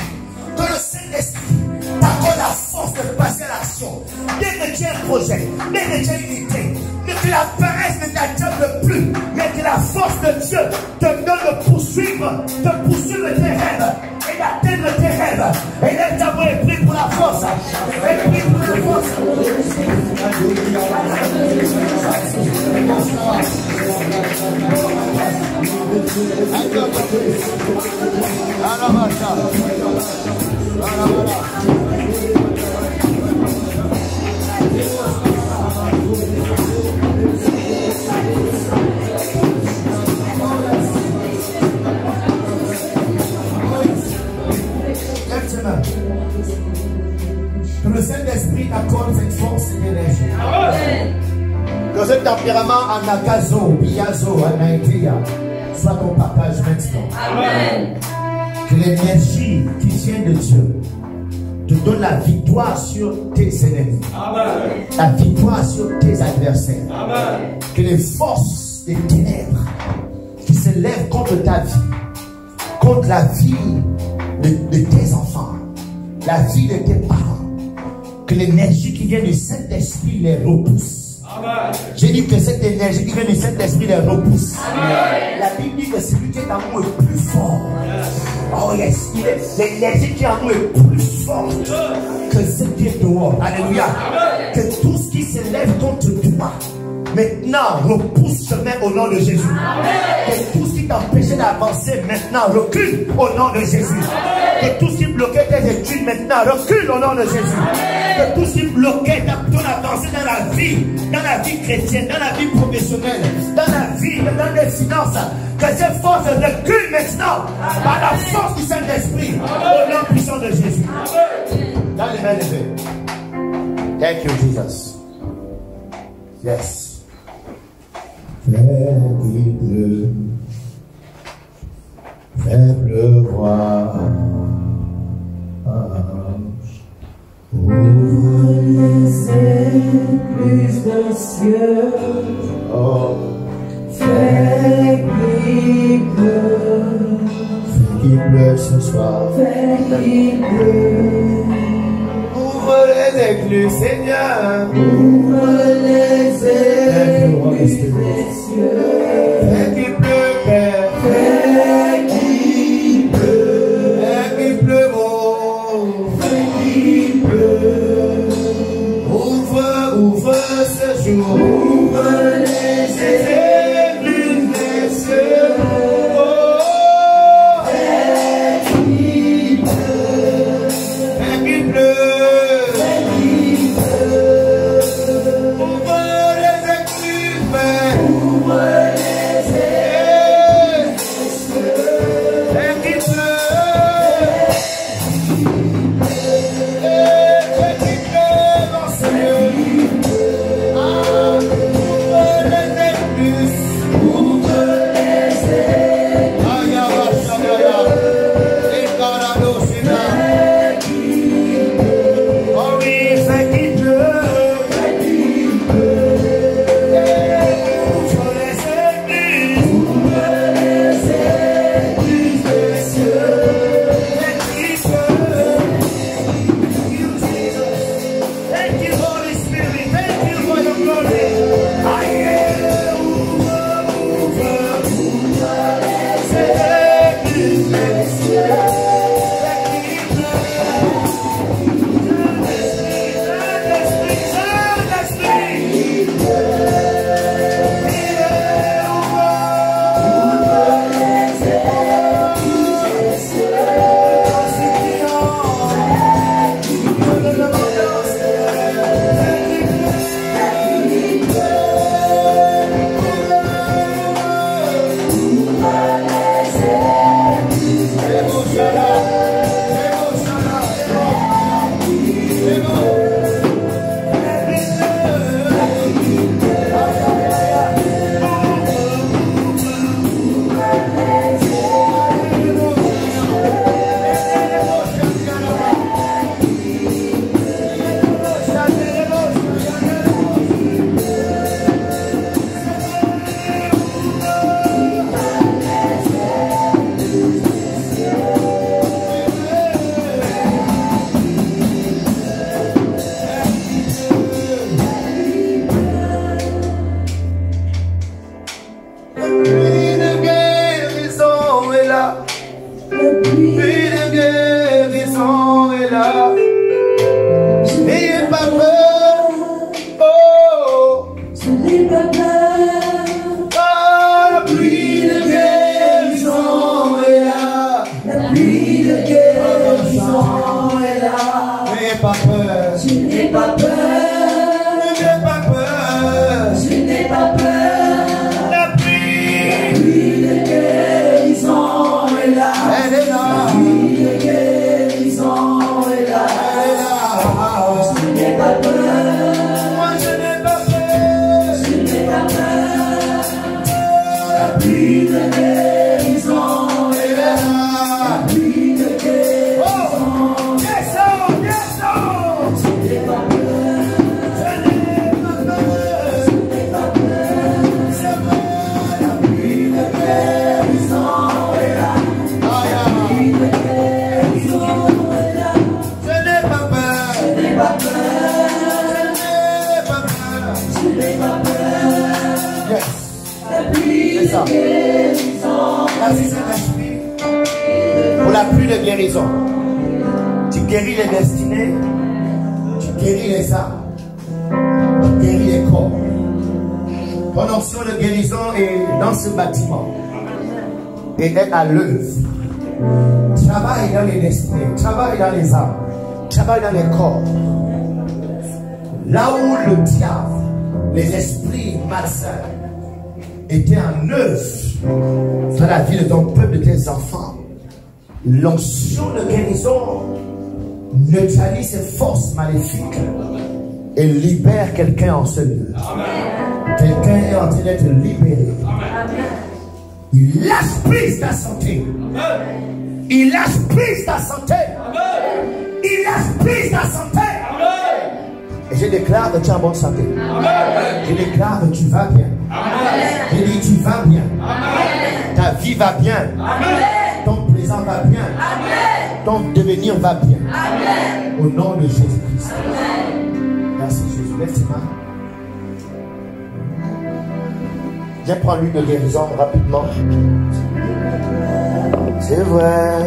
Que le Saint-Esprit t'accorde la force de passer à l'action. Dès que tu as un projet, dès que tu as une idée, que la paresse ne t'atteigne plus, mais que la force de Dieu te donne de poursuivre tes rêves et d'atteindre tes rêves. Et là, tu as pris pour la force. Et prie pour la force. Que le Saint-Esprit accorde cette force et énergie. Que ce tempérament en Akazo, Biazo, Anaïtia soit ton partage maintenant. Amen. Que l'énergie qui vient de Dieu te donne la victoire sur tes ennemis. Amen. La victoire sur tes adversaires. Amen. Que les forces des ténèbres qui se lèvent contre ta vie, contre la vie de tes enfants, la vie de tes parents, que l'énergie qui vient du Saint-Esprit les repousse. J'ai dit que cette énergie qui vient du Saint-Esprit les repousse. Amen. La Bible dit que celui qui est en nous est plus fort. Oh yes, l'énergie qui est en nous est plus forte que ce qui est dehors. Alléluia. Que tout ce qui se lève contre toi maintenant repousse chemin au nom de Jésus. Amen. Que tout ce qui t'empêchait d'avancer maintenant recule au nom de Jésus. Amen. Que tout ce qui bloquait tes études maintenant recule au nom de Jésus. Amen. Que tout ce qui bloquait ton avancée dans la vie chrétienne, dans la vie professionnelle, dans la vie, dans les finances, que ces forces reculent maintenant par la force du Saint-Esprit au nom puissant de Jésus. Amen. Dans les mains levées. Thank you, Jesus. Yes. Fais pleuvoir, ouvre les écluses des cieux, fais qu'il pleure ce soir. Fais qu'il pleut. Ouvre les écluses, Seigneur. Ouvre les écluses des cieux. Fais qu'il pleut, Père. Fais qu'il pleut. Fais qu'il pleut, oh. Fais qu'il pleut. Ouvre ce jour. Ouvre les écluses des cieux. Oh. Fais qu'il pleut. Fais qu'il pleut. Fais qu'il pleut. Ouvre les écluses, Père. Ouvre les écluses des cieux. Fais qu'il pleut. Fais qu'il pleut dans ce lieu. Ouvre les écluses. Ouvre les écluses. Oh oui, fais qu'il pleut. Fais qu'il Ouvre les écluses. Ouvre les écluses des cieux. Fais qu'il pleut. Thank you, Jesus. Thank you, Holy Spirit. Thank you for your glory. I am pas peur. Je n'ai pas peur. Je n'ai pas peur. Je n'ai pas peur. La pluie de guérison est là. elle est là. La pluie de guérison est là. Elle est là. Je n'ai pas peur. Moi je n'ai pas peur. Je n'ai pas peur. La pluie de guérison est là. La pluie de guérison. Oh, descends, descends. Je n'ai pas peur. Je n'ai pas peur. Je n'ai pas peur. C'est bon. La pluie de guérison est là. Aïe, La aïe. pluie de guérison est là. Je n'ai pas peur. Je n'ai pas peur. Je n'ai pas peur. Je n'ai pas peur. Yes. La pluie C'est ça. de guérison. Merci Saint-Esprit pour la pluie de guérison. Tu guéris les destinées, tu guéris les âmes, tu guéris les corps. Ton onction de guérison est dans ce bâtiment et est à l'œuvre. Travaille dans les destinées, travaille dans les âmes, travaille dans les corps. Là où le diable, les esprits malsains étaient en œuvre dans la vie de ton peuple, de tes enfants, l'onction de guérison neutralise ces forces maléfiques et libère quelqu'un en ce lieu. Quelqu'un est en train d'être libéré. Il lâche prise ta santé. Il lâche prise ta santé. Il lâche prise ta santé. Et je déclare que tu es en bonne santé. Je déclare que tu vas bien. Je dis tu vas bien. Ta vie va bien. Ton présent va bien. Ton devenir va bien. Au nom de Jésus-Christ. Merci Jésus. Lève tes mains. Je vais prendre l'huile de guérison rapidement. C'est vrai.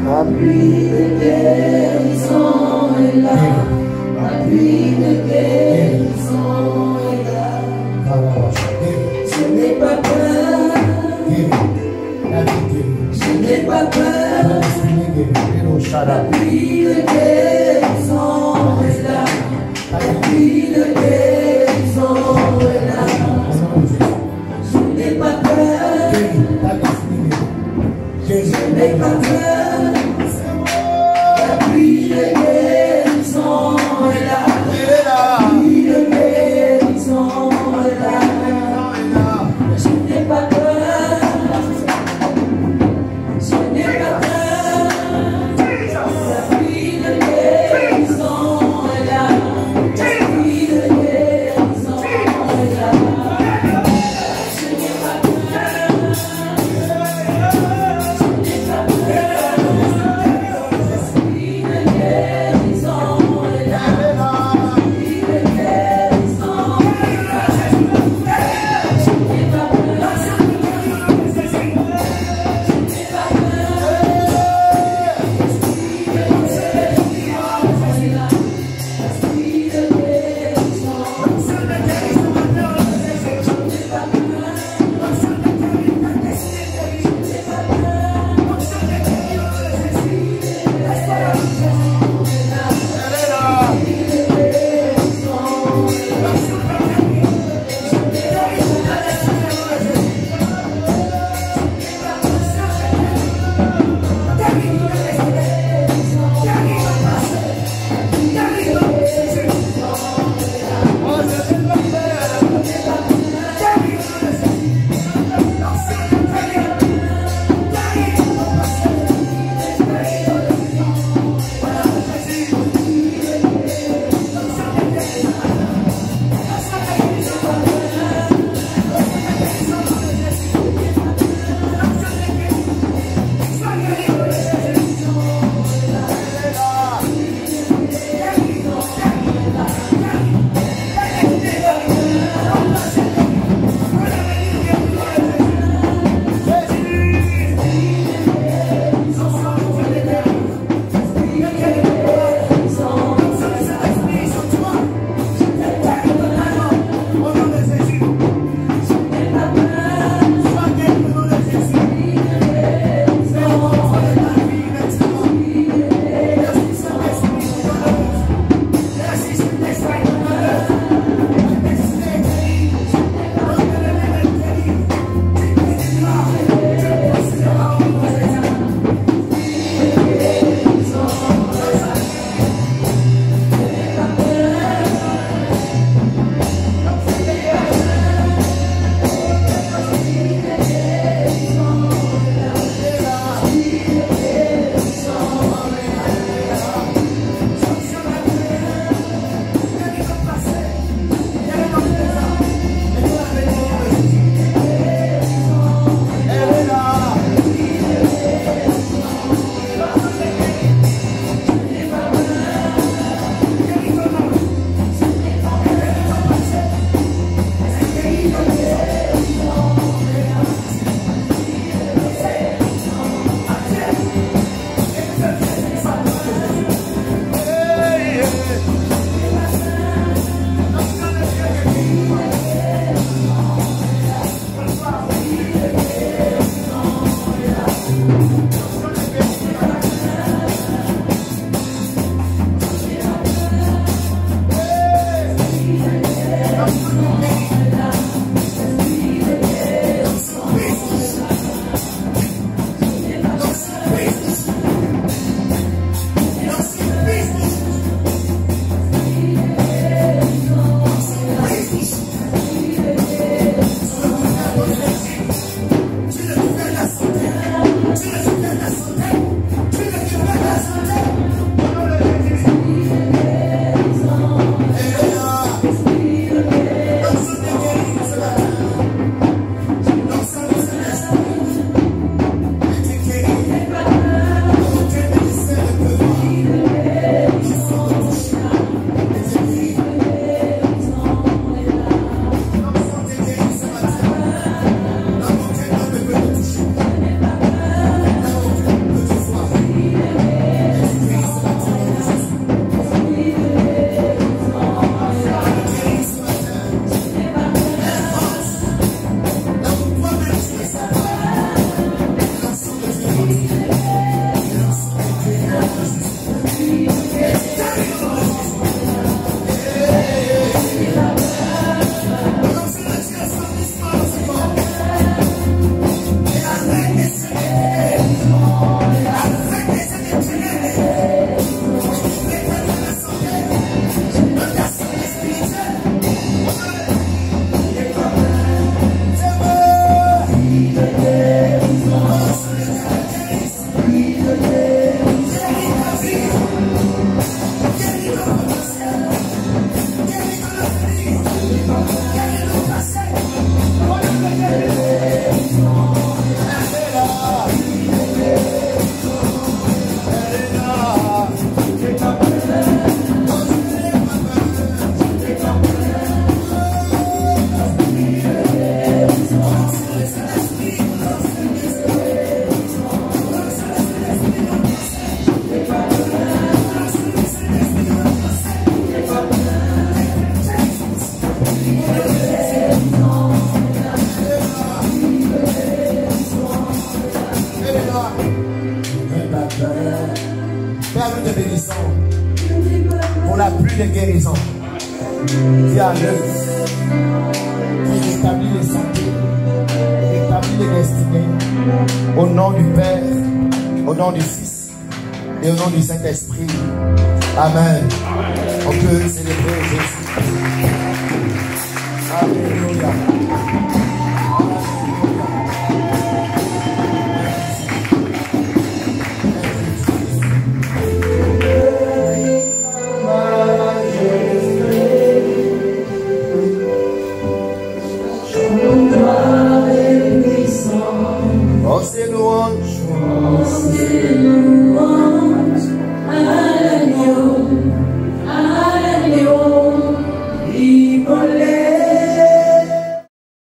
La pluie de guérison est là. La pluie de guérison est là. Je n'ai pas peur. Je n'ai pas peur. La pluie de guérison est là. La pluie de guérison est là. Je n'ai pas peur. Je n'ai pas peur. La pluie de guérison est là. La pluie de guérison est là. Je n'ai pas peur. Je n'ai pas peur. La pluie de guérison est là. La pluie de guérison est là. Je n'ai pas peur. Je n'ai pas peur. Père, nous te bénissons pour la pluie de guérison qui a l'œuvre, qui rétablit les santé, rétablit les destinées. Au nom du Père, au nom du Fils et au nom du Saint-Esprit. Amen. On peut célébrer Jésus. Amen.